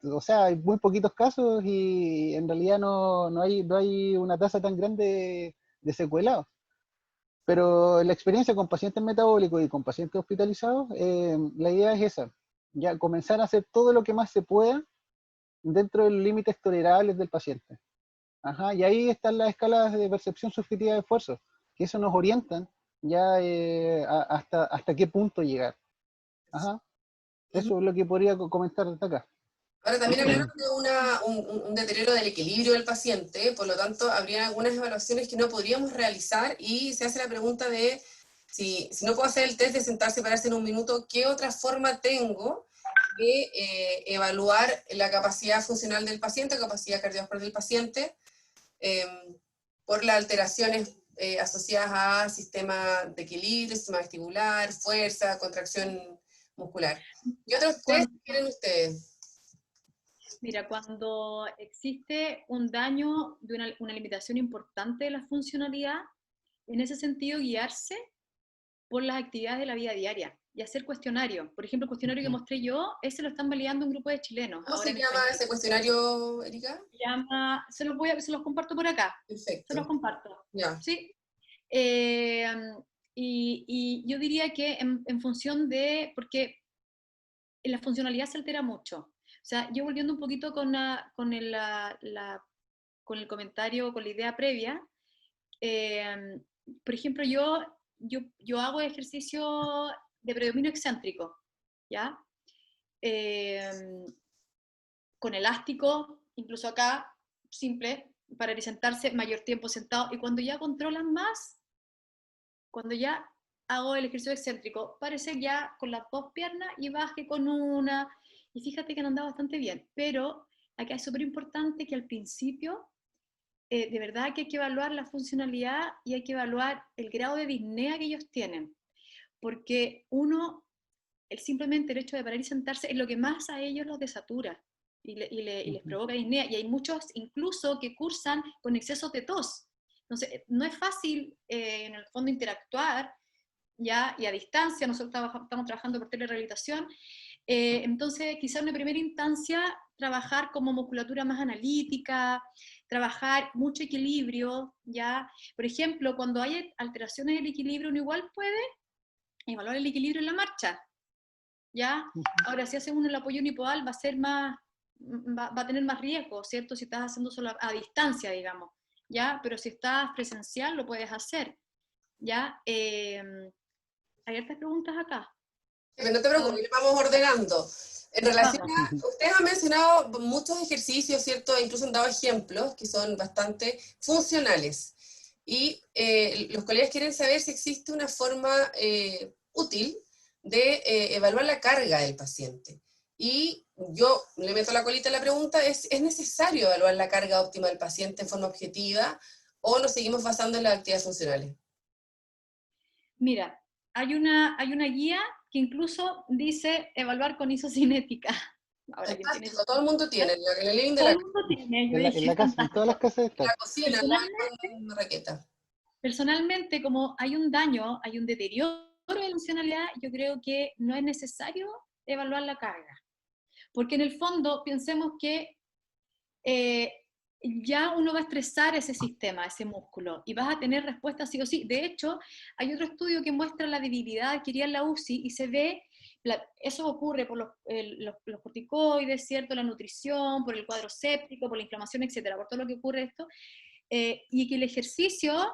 O sea, hay muy poquitos casos y en realidad no hay una tasa tan grande de secuelados. Pero la experiencia con pacientes metabólicos y con pacientes hospitalizados, la idea es esa, ya comenzar a hacer todo lo que más se pueda dentro de los límites tolerables del paciente. Ajá, y ahí están las escalas de percepción subjetiva de esfuerzo, que eso nos orientan ya hasta qué punto llegar. Ajá, eso es lo que podría comentar hasta acá. Ahora, también hablaron de un deterioro del equilibrio del paciente, por lo tanto, habría algunas evaluaciones que no podríamos realizar, y se hace la pregunta de si no puedo hacer el test de sentarse y pararse en un minuto, ¿qué otra forma tengo de evaluar la capacidad funcional del paciente, capacidad cardiovascular del paciente, por las alteraciones asociadas a sistema de equilibrio, sistema vestibular, fuerza, contracción muscular? ¿Qué otros test quieren ustedes? Mira, cuando existe un daño de una limitación importante de la funcionalidad, en ese sentido guiarse por las actividades de la vida diaria y hacer cuestionarios. Por ejemplo, el cuestionario que mostré yo, ese lo están validando un grupo de chilenos. ¿Cómo Ahora se en llama español. ese cuestionario, Erika? Se los comparto por acá. Perfecto. Se los comparto. Ya. ¿Sí? Y yo diría que en función de, porque la funcionalidad se altera mucho. O sea, yo volviendo un poquito con el comentario, con la idea previa, por ejemplo, yo hago ejercicio de predominio excéntrico, ¿ya? Con elástico, incluso acá, simple, para sentarse mayor tiempo sentado, y cuando ya controlan más, cuando ya hago el ejercicio excéntrico, parece ya con las dos piernas y baje con una, y fíjate que han andado bastante bien, pero acá es súper importante que al principio, de verdad que hay que evaluar la funcionalidad y hay que evaluar el grado de disnea que ellos tienen, porque simplemente el hecho de parar y sentarse es lo que más a ellos los desatura y les provoca disnea, y hay muchos incluso que cursan con excesos de tos. Entonces, no es fácil en el fondo interactuar, ¿ya? Y a distancia, nosotros estamos trabajando por telerehabilitación, entonces quizás en una primera instancia trabajar como musculatura más analítica, trabajar mucho equilibrio, ¿ya? Por ejemplo, cuando hay alteraciones del equilibrio, uno igual puede evaluar el equilibrio en la marcha, ¿ya? Ahora, si hace uno el apoyo unipodal, va a tener más riesgo, ¿cierto? Si estás haciendo solo a distancia, digamos, ¿ya? Pero si estás presencial, lo puedes hacer, ¿ya? Hay hartas preguntas acá. Pero no te preocupes, vamos ordenando. En relación a, ustedes han mencionado muchos ejercicios, ¿cierto? Incluso han dado ejemplos que son bastante funcionales. Y los colegas quieren saber si existe una forma útil de evaluar la carga del paciente. Y yo le meto la colita a la pregunta, ¿es necesario evaluar la carga óptima del paciente en forma objetiva o nos seguimos basando en las actividades funcionales? Mira, hay una guía que incluso dice evaluar con isocinética. Ahora, ¿quién tiene Fantástico, todo el mundo tiene, en el living de Todo la el mundo tiene, yo En dije, la casa, en todas las fantástico. casas están. cocina, no en una raqueta. Personalmente, como hay un daño, hay un deterioro de la funcionalidad, yo creo que no es necesario evaluar la carga. Porque en el fondo, pensemos que ya uno va a estresar ese sistema, ese músculo, y vas a tener respuesta sí o sí. De hecho, hay otro estudio que muestra la debilidad adquirida en la UCI y se ve, eso ocurre por los corticoides, ¿cierto? La nutrición, por el cuadro séptico, por la inflamación, etcétera, por todo lo que ocurre esto, y que el ejercicio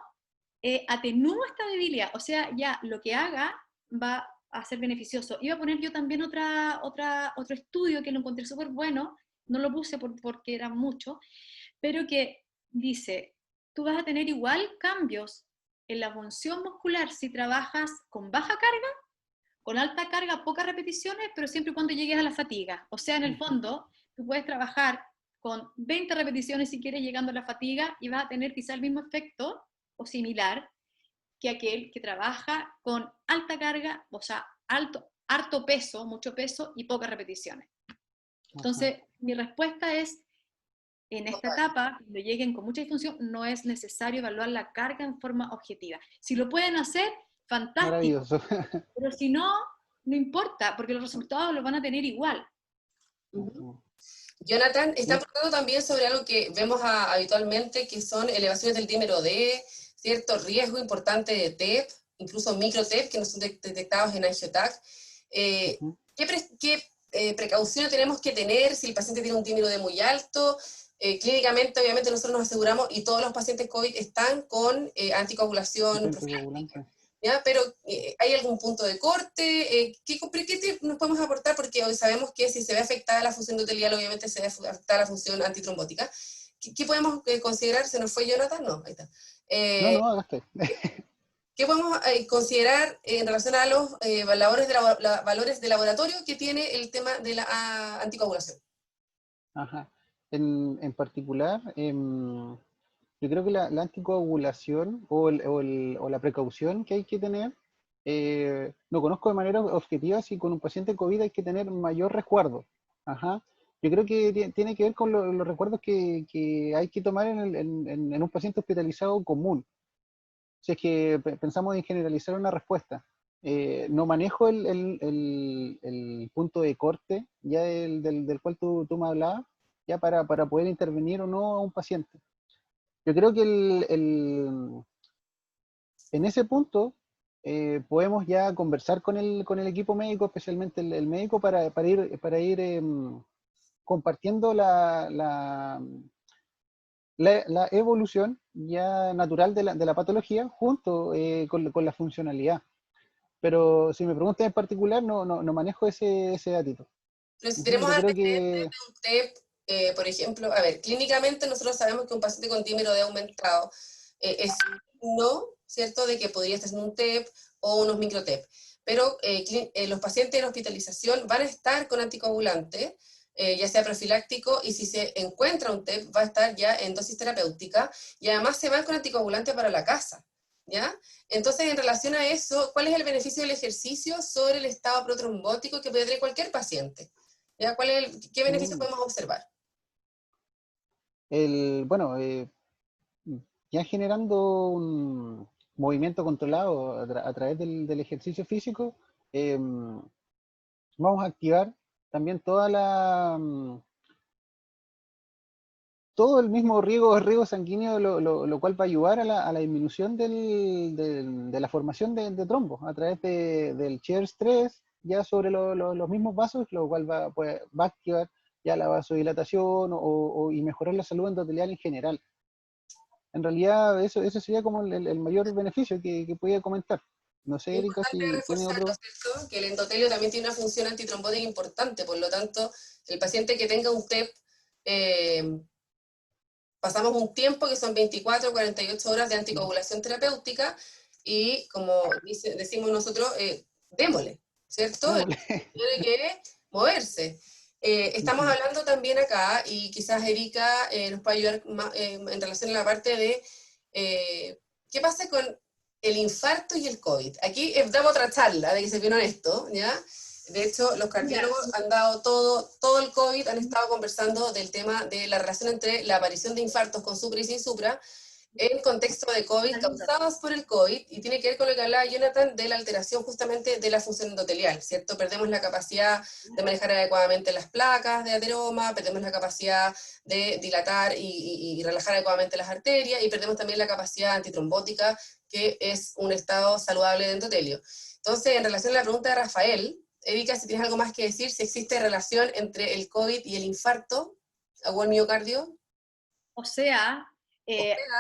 atenúa esta debilidad, o sea, ya lo que haga va a ser beneficioso. Iba a poner yo también otro estudio que lo encontré súper bueno, no lo puse porque era mucho, pero que dice, tú vas a tener igual cambios en la función muscular si trabajas con baja carga, con alta carga, pocas repeticiones, pero siempre y cuando llegues a la fatiga. O sea, en el fondo, tú puedes trabajar con 20 repeticiones si quieres llegando a la fatiga y vas a tener quizá el mismo efecto o similar que aquel que trabaja con alta carga, o sea, harto peso, mucho peso y pocas repeticiones. Entonces, mi respuesta es, en esta etapa, cuando lleguen con mucha disfunción, no es necesario evaluar la carga en forma objetiva. Si lo pueden hacer, fantástico. Maravilloso. Pero si no, no importa, porque los resultados los van a tener igual. Jonathan, está preguntando también sobre algo que vemos habitualmente, que son elevaciones del dímero D, cierto riesgo importante de TEP, incluso micro-TEP, que no son detectados en AngioTac. ¿Qué precauciones tenemos que tener si el paciente tiene un dímero D muy alto? Clínicamente, obviamente, nosotros nos aseguramos, y todos los pacientes COVID están con anticoagulación profiláctica, ¿ya? Pero ¿hay algún punto de corte? ¿Qué nos podemos aportar? Porque hoy sabemos que si se ve afectada la función endotelial, obviamente se ve afectada la función antitrombótica. ¿Qué podemos considerar? ¿Se nos fue Jonathan? No, ahí está. No, acá estoy. ¿Qué podemos considerar en relación a los valores de laboratorio que tiene el tema de la anticoagulación? Ajá. En particular, yo creo que la anticoagulación o la precaución que hay que tener, no conozco de manera objetiva si con un paciente COVID hay que tener mayor resguardo. Ajá. Yo creo que tiene que ver con los recuerdos que hay que tomar en un paciente hospitalizado común. Si es que pensamos en generalizar una respuesta. No manejo el punto de corte ya del cual tú me hablabas, ya para poder intervenir o no a un paciente. Yo creo que en ese punto podemos ya conversar con el equipo médico, especialmente el médico, para ir compartiendo la la evolución ya natural de la patología junto con la funcionalidad. Pero si me preguntas en particular, no manejo ese datito. Pero si tenemos Yo creo antecedentes de que un TEP, por ejemplo, a ver, clínicamente nosotros sabemos que un paciente con dímero D aumentado es no, ¿cierto?, de que podría estar haciendo un TEP o unos micro-TEP. Pero los pacientes en hospitalización van a estar con anticoagulante, ya sea profiláctico, y si se encuentra un TEP, va a estar ya en dosis terapéutica, y además se van con anticoagulante para la casa, ¿ya? Entonces, en relación a eso, ¿cuál es el beneficio del ejercicio sobre el estado protrombótico que puede tener cualquier paciente? ¿Ya? ¿Qué beneficio podemos observar? bueno, ya generando un movimiento controlado a través del ejercicio físico, vamos a activar también todo el mismo riego sanguíneo, lo cual va a ayudar a la disminución de la formación de trombos a través del shear stress ya sobre los mismos vasos, lo cual va a activar ya la vasodilatación y mejorar la salud endotelial en general. En realidad, eso sería como el mayor beneficio que podía comentar. No sé, Es Erika, importante si tiene reforzar, ¿no otro. es cierto?, que el endotelio también tiene una función antitrombótica importante, por lo tanto, el paciente que tenga un TEP, pasamos un tiempo que son 24 o 48 horas de anticoagulación terapéutica, y como decimos nosotros, démosle, ¿cierto? Démosle. Tiene que moverse. Estamos hablando también acá, y quizás Erika nos puede ayudar más, en relación a la parte de qué pasa con el infarto y el COVID. Aquí damos otra charla, de que se vino esto, ¿ya? De hecho, los cardiólogos han dado todo el COVID, han estado conversando del tema de la relación entre la aparición de infartos con supra y sin supra, en contexto de COVID, causados por el COVID, y tiene que ver con lo que hablaba Jonathan de la alteración justamente de la función endotelial, ¿cierto? Perdemos la capacidad de manejar adecuadamente las placas de ateroma, perdemos la capacidad de dilatar y relajar adecuadamente las arterias, y perdemos también la capacidad antitrombótica, que es un estado saludable de endotelio. Entonces, en relación a la pregunta de Rafael, Erika, si tienes algo más que decir, si existe relación entre el COVID y el infarto o el miocardio. O sea,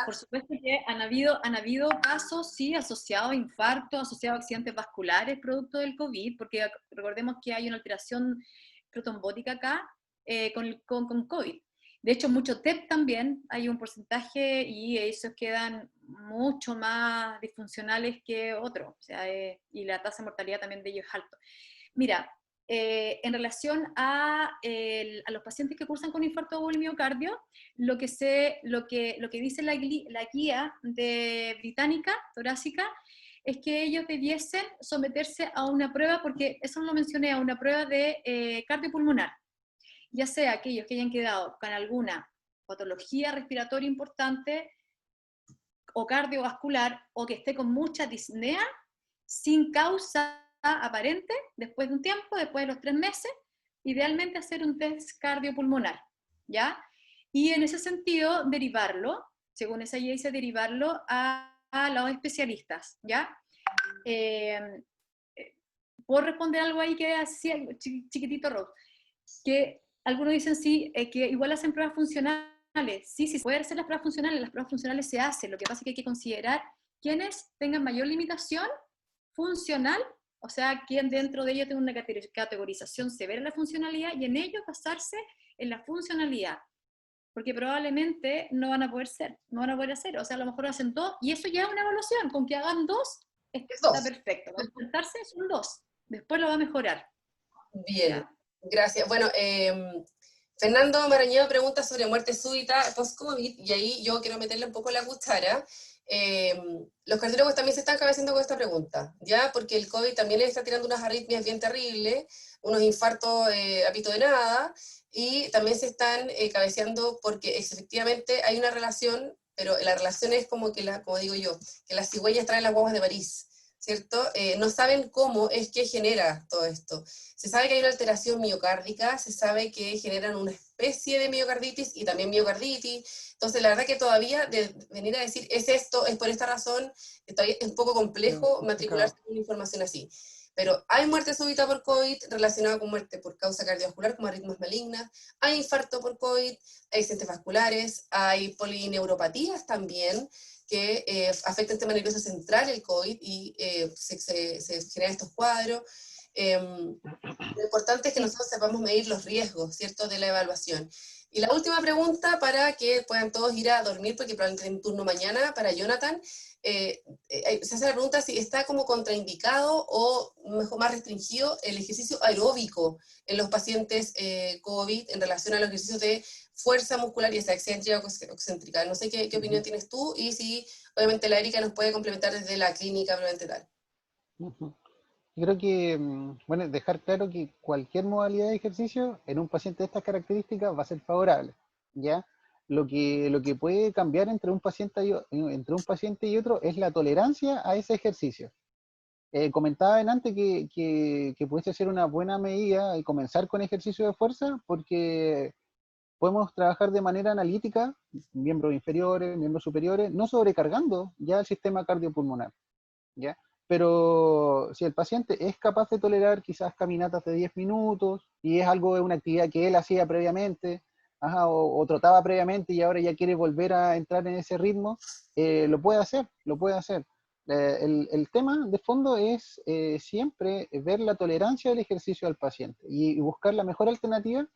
por supuesto que han habido casos, sí, asociados a infarto, asociados a accidentes vasculares producto del COVID, porque recordemos que hay una alteración protrombótica acá con COVID. De hecho, mucho TEP también, hay un porcentaje, y esos quedan mucho más disfuncionales que otros, o sea, y la tasa de mortalidad también de ellos es alto. Mira, en relación a los pacientes que cursan con infarto o el miocardio, lo que dice la guía británica torácica es que ellos debiesen someterse a una prueba, porque eso lo mencioné, a una prueba de cardiopulmonar, ya sea aquellos que hayan quedado con alguna patología respiratoria importante o cardiovascular, o que esté con mucha disnea sin causa aparente después de un tiempo, después de los 3 meses, idealmente hacer un test cardiopulmonar, ¿ya? Y en ese sentido, derivarlo, según esa guía dice, derivarlo a los especialistas, ¿ya? ¿Puedo responder algo ahí que así, chiquitito, Rob? Que algunos dicen sí, que igual hacen pruebas funcionales. Sí, sí, se puede hacer las pruebas funcionales se hacen, lo que pasa es que hay que considerar quienes tengan mayor limitación funcional, o sea, quien dentro de ello tenga una categorización severa de la funcionalidad, y en ello basarse en la funcionalidad, porque probablemente no van a poder hacer, o sea, a lo mejor hacen 2, y eso ya es una evaluación, con que hagan 2, está perfecto, van a intentarse, son 2, después lo va a mejorar. Bien, ¿ya? Gracias. Bueno, Fernando Marañedo pregunta sobre muerte súbita post-COVID, y ahí yo quiero meterle un poco la cuchara. Los cardiólogos también se están cabeceando con esta pregunta, ¿ya? Porque el COVID también les está tirando unas arritmias bien terribles, unos infartos a pito de nada, y también se están cabeceando porque efectivamente hay una relación, pero la relación es como como digo yo, que las cigüeñas traen las guaguas de París, ¿cierto? No saben cómo es que genera todo esto. Se sabe que hay una alteración miocárdica, se sabe que generan una especie de miocarditis y también miocarditis. Entonces, la verdad que todavía de venir a decir, es esto, es por esta razón, todavía es un poco complejo matricularse con una información así. Pero hay muerte súbita por COVID relacionada con muerte por causa cardiovascular, como arritmias malignas, hay infarto por COVID, hay accidentes vasculares, hay polineuropatías también, que afecta el sistema nervioso central, el COVID, y se generan estos cuadros. Lo importante es que nosotros sepamos medir los riesgos, ¿cierto?, de la evaluación. Y la última pregunta, para que puedan todos ir a dormir, porque probablemente tienen turno mañana, para Jonathan, se hace la pregunta si está como contraindicado o mejor más restringido el ejercicio aeróbico en los pacientes COVID en relación a los ejercicios de fuerza muscular, y esa excéntrica o excéntrica. No sé qué opinión tienes tú, y si obviamente la Erika nos puede complementar desde la clínica probablemente tal. Yo creo que, bueno, dejar claro que cualquier modalidad de ejercicio en un paciente de estas características va a ser favorable, ¿ya? Lo que puede cambiar entre un paciente y otro es la tolerancia a ese ejercicio. Comentaba antes que puede ser una buena medida y comenzar con ejercicio de fuerza, porque podemos trabajar de manera analítica, miembros inferiores, miembros superiores, no sobrecargando ya el sistema cardiopulmonar, ¿ya? Pero si el paciente es capaz de tolerar quizás caminatas de 10 minutos, y es algo de una actividad que él hacía previamente, o trotaba previamente y ahora ya quiere volver a entrar en ese ritmo, lo puede hacer, lo puede hacer. El tema de fondo es siempre ver la tolerancia del ejercicio al paciente y buscar la mejor alternativa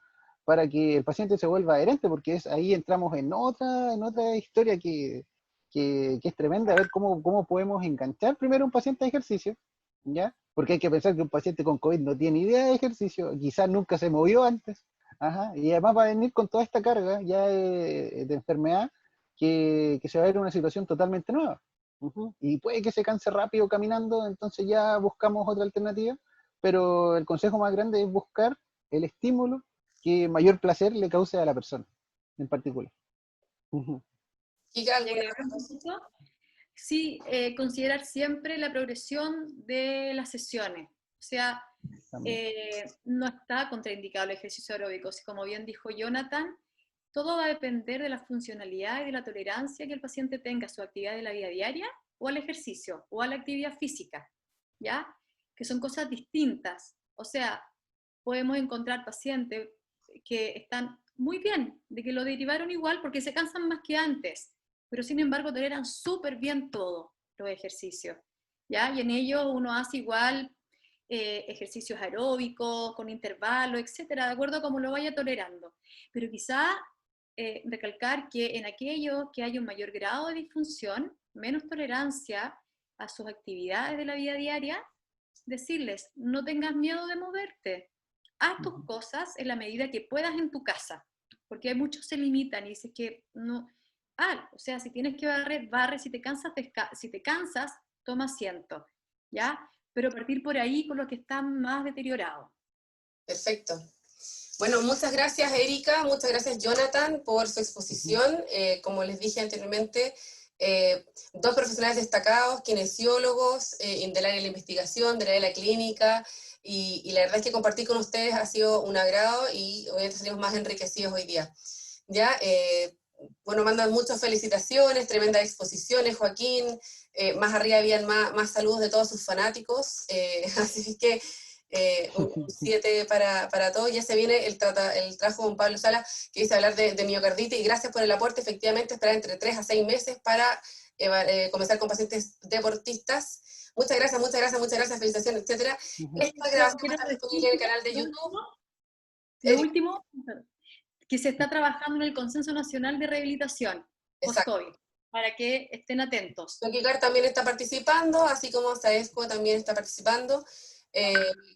para que el paciente se vuelva adherente, porque ahí entramos en otra historia que es tremenda, a ver cómo podemos enganchar primero a un paciente a ejercicio, ¿ya? Porque hay que pensar que un paciente con COVID no tiene idea de ejercicio, quizás nunca se movió antes, y además va a venir con toda esta carga ya de enfermedad que se va a ver en una situación totalmente nueva. Y puede que se canse rápido caminando, entonces ya buscamos otra alternativa, pero el consejo más grande es buscar el estímulo que mayor placer le cause a la persona, en particular. ¿Y Y agregar un poquito, sí, considerar siempre la progresión de las sesiones. O sea, no está contraindicado el ejercicio aeróbico. Como bien dijo Jonathan, todo va a depender de la funcionalidad y de la tolerancia que el paciente tenga a su actividad de la vida diaria, o al ejercicio, o a la actividad física, ¿ya? Que son cosas distintas. O sea, podemos encontrar pacientes que están muy bien, de que lo derivaron igual porque se cansan más que antes, pero sin embargo toleran súper bien todos los ejercicios, ¿ya? Y en ellos uno hace igual ejercicios aeróbicos, con intervalos, etcétera, de acuerdo a cómo lo vaya tolerando. Pero quizá recalcar que en aquellos que hay un mayor grado de disfunción, menos tolerancia a sus actividades de la vida diaria, decirles, no tengas miedo de moverte, haz tus cosas en la medida que puedas en tu casa, porque muchos se limitan y dicen que no, o sea, si tienes que barrer, barre, si te cansas, toma asiento, ¿ya? Pero partir por ahí con los que están más deteriorados. Perfecto. Bueno, muchas gracias Erika, muchas gracias Jonathan por su exposición. Como les dije anteriormente, dos profesionales destacados, kinesiólogos, del área de la investigación, del área de la clínica, y la verdad es que compartir con ustedes ha sido un agrado, y obviamente salimos más enriquecidos hoy día. ¿Ya? Bueno, mandan muchas felicitaciones, tremendas exposiciones, Joaquín, más arriba habían más saludos de todos sus fanáticos, así que un 7 para todos. Ya se viene el trabajo con Pablo Sala, que dice hablar de miocarditis, y gracias por el aporte. Efectivamente, esperar entre 3 a 6 meses para comenzar con pacientes deportistas. Muchas gracias, muchas gracias, muchas gracias, felicitaciones, etcétera. Esta grabación va a estar disponible en el canal de YouTube. Lo último, que se está trabajando en el Consenso Nacional de Rehabilitación post-COVID, para que estén atentos. Soquicar también está participando, así como Saesco también está participando.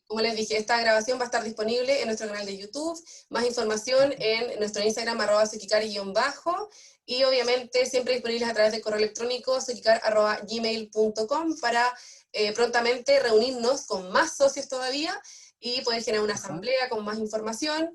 Como les dije, esta grabación va a estar disponible en nuestro canal de YouTube. Más información en nuestro Instagram, @soquicari_, y obviamente siempre disponibles a través del correo electrónico soquicar@gmail.com para prontamente reunirnos con más socios todavía y poder generar una asamblea con más información,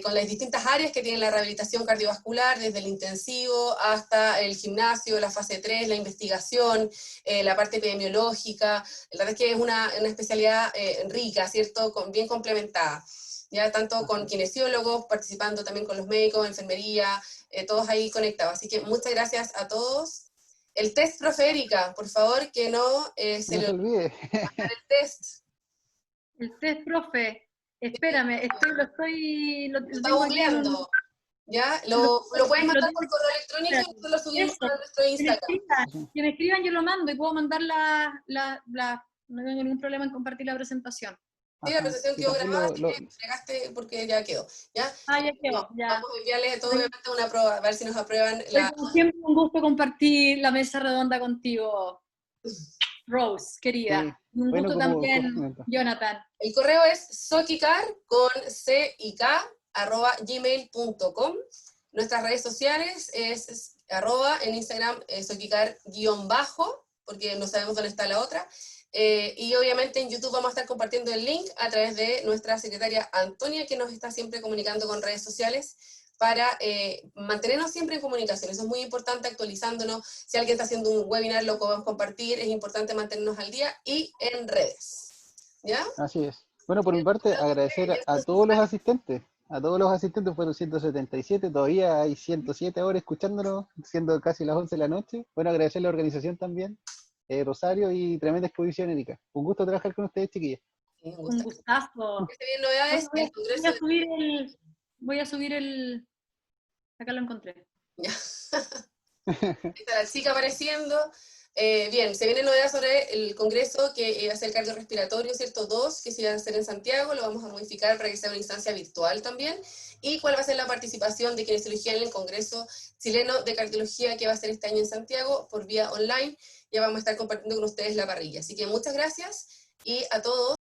con las distintas áreas que tiene la rehabilitación cardiovascular, desde el intensivo hasta el gimnasio, la fase 3, la investigación, la parte epidemiológica. La verdad es que es una especialidad rica, ¿cierto? Bien complementada. Ya tanto con kinesiólogos, participando también con los médicos, enfermería, todos ahí conectados. Así que muchas gracias a todos. El test, profe Erika, por favor, que no se le olvide el test. El test, profe. Espérame, lo Está tengo aquí en un... googleando. ¿Ya? Lo pueden lo mandar tengo- por correo electrónico y nosotros lo subimos Eso, a nuestro Instagram. que me escriban, yo lo mando y puedo mandar no tengo ningún problema en compartir la presentación. Sí, la Ajá. presentación Y quedó también grabada, así que fregaste porque ya quedó. ¿Ya? Ya quedó, ya. Vamos a enviarle todo, obviamente, una prueba, a ver si nos aprueban la... Como siempre, un gusto compartir la mesa redonda contigo, Rose, querida. Sí. Un Bueno, gusto como también, comenta. Jonathan. El correo es sokicar con @gmail.com. Nuestras redes sociales es en Instagram sokicar_, porque no sabemos dónde está la otra. Y obviamente en YouTube vamos a estar compartiendo el link a través de nuestra secretaria Antonia, que nos está siempre comunicando con redes sociales para mantenernos siempre en comunicación. Eso es muy importante, actualizándonos. Si alguien está haciendo un webinar, lo podemos compartir. Es importante mantenernos al día y en redes. ¿Ya? Así es. Bueno, por mi parte, agradecer a todos los asistentes. A todos los asistentes fueron 177, todavía hay 107 ahora escuchándonos, siendo casi las 11 de la noche. Bueno, agradecer a la organización también, Rosario, y tremenda exposición, Erika. Un gusto trabajar con ustedes, chiquillas. Sí, Un gustazo. Este bien novedades del Congreso Voy a subir el... Acá lo encontré. Ya. Está la chica apareciendo. Bien, se viene novedad sobre el congreso que va a ser cardiorrespiratorio, ¿cierto? 2, que se va a hacer en Santiago, lo vamos a modificar para que sea una instancia virtual también. Y cuál va a ser la participación de kinesiología en el Congreso Chileno de Cardiología que va a ser este año en Santiago por vía online. Ya vamos a estar compartiendo con ustedes la parrilla. Así que muchas gracias y a todos.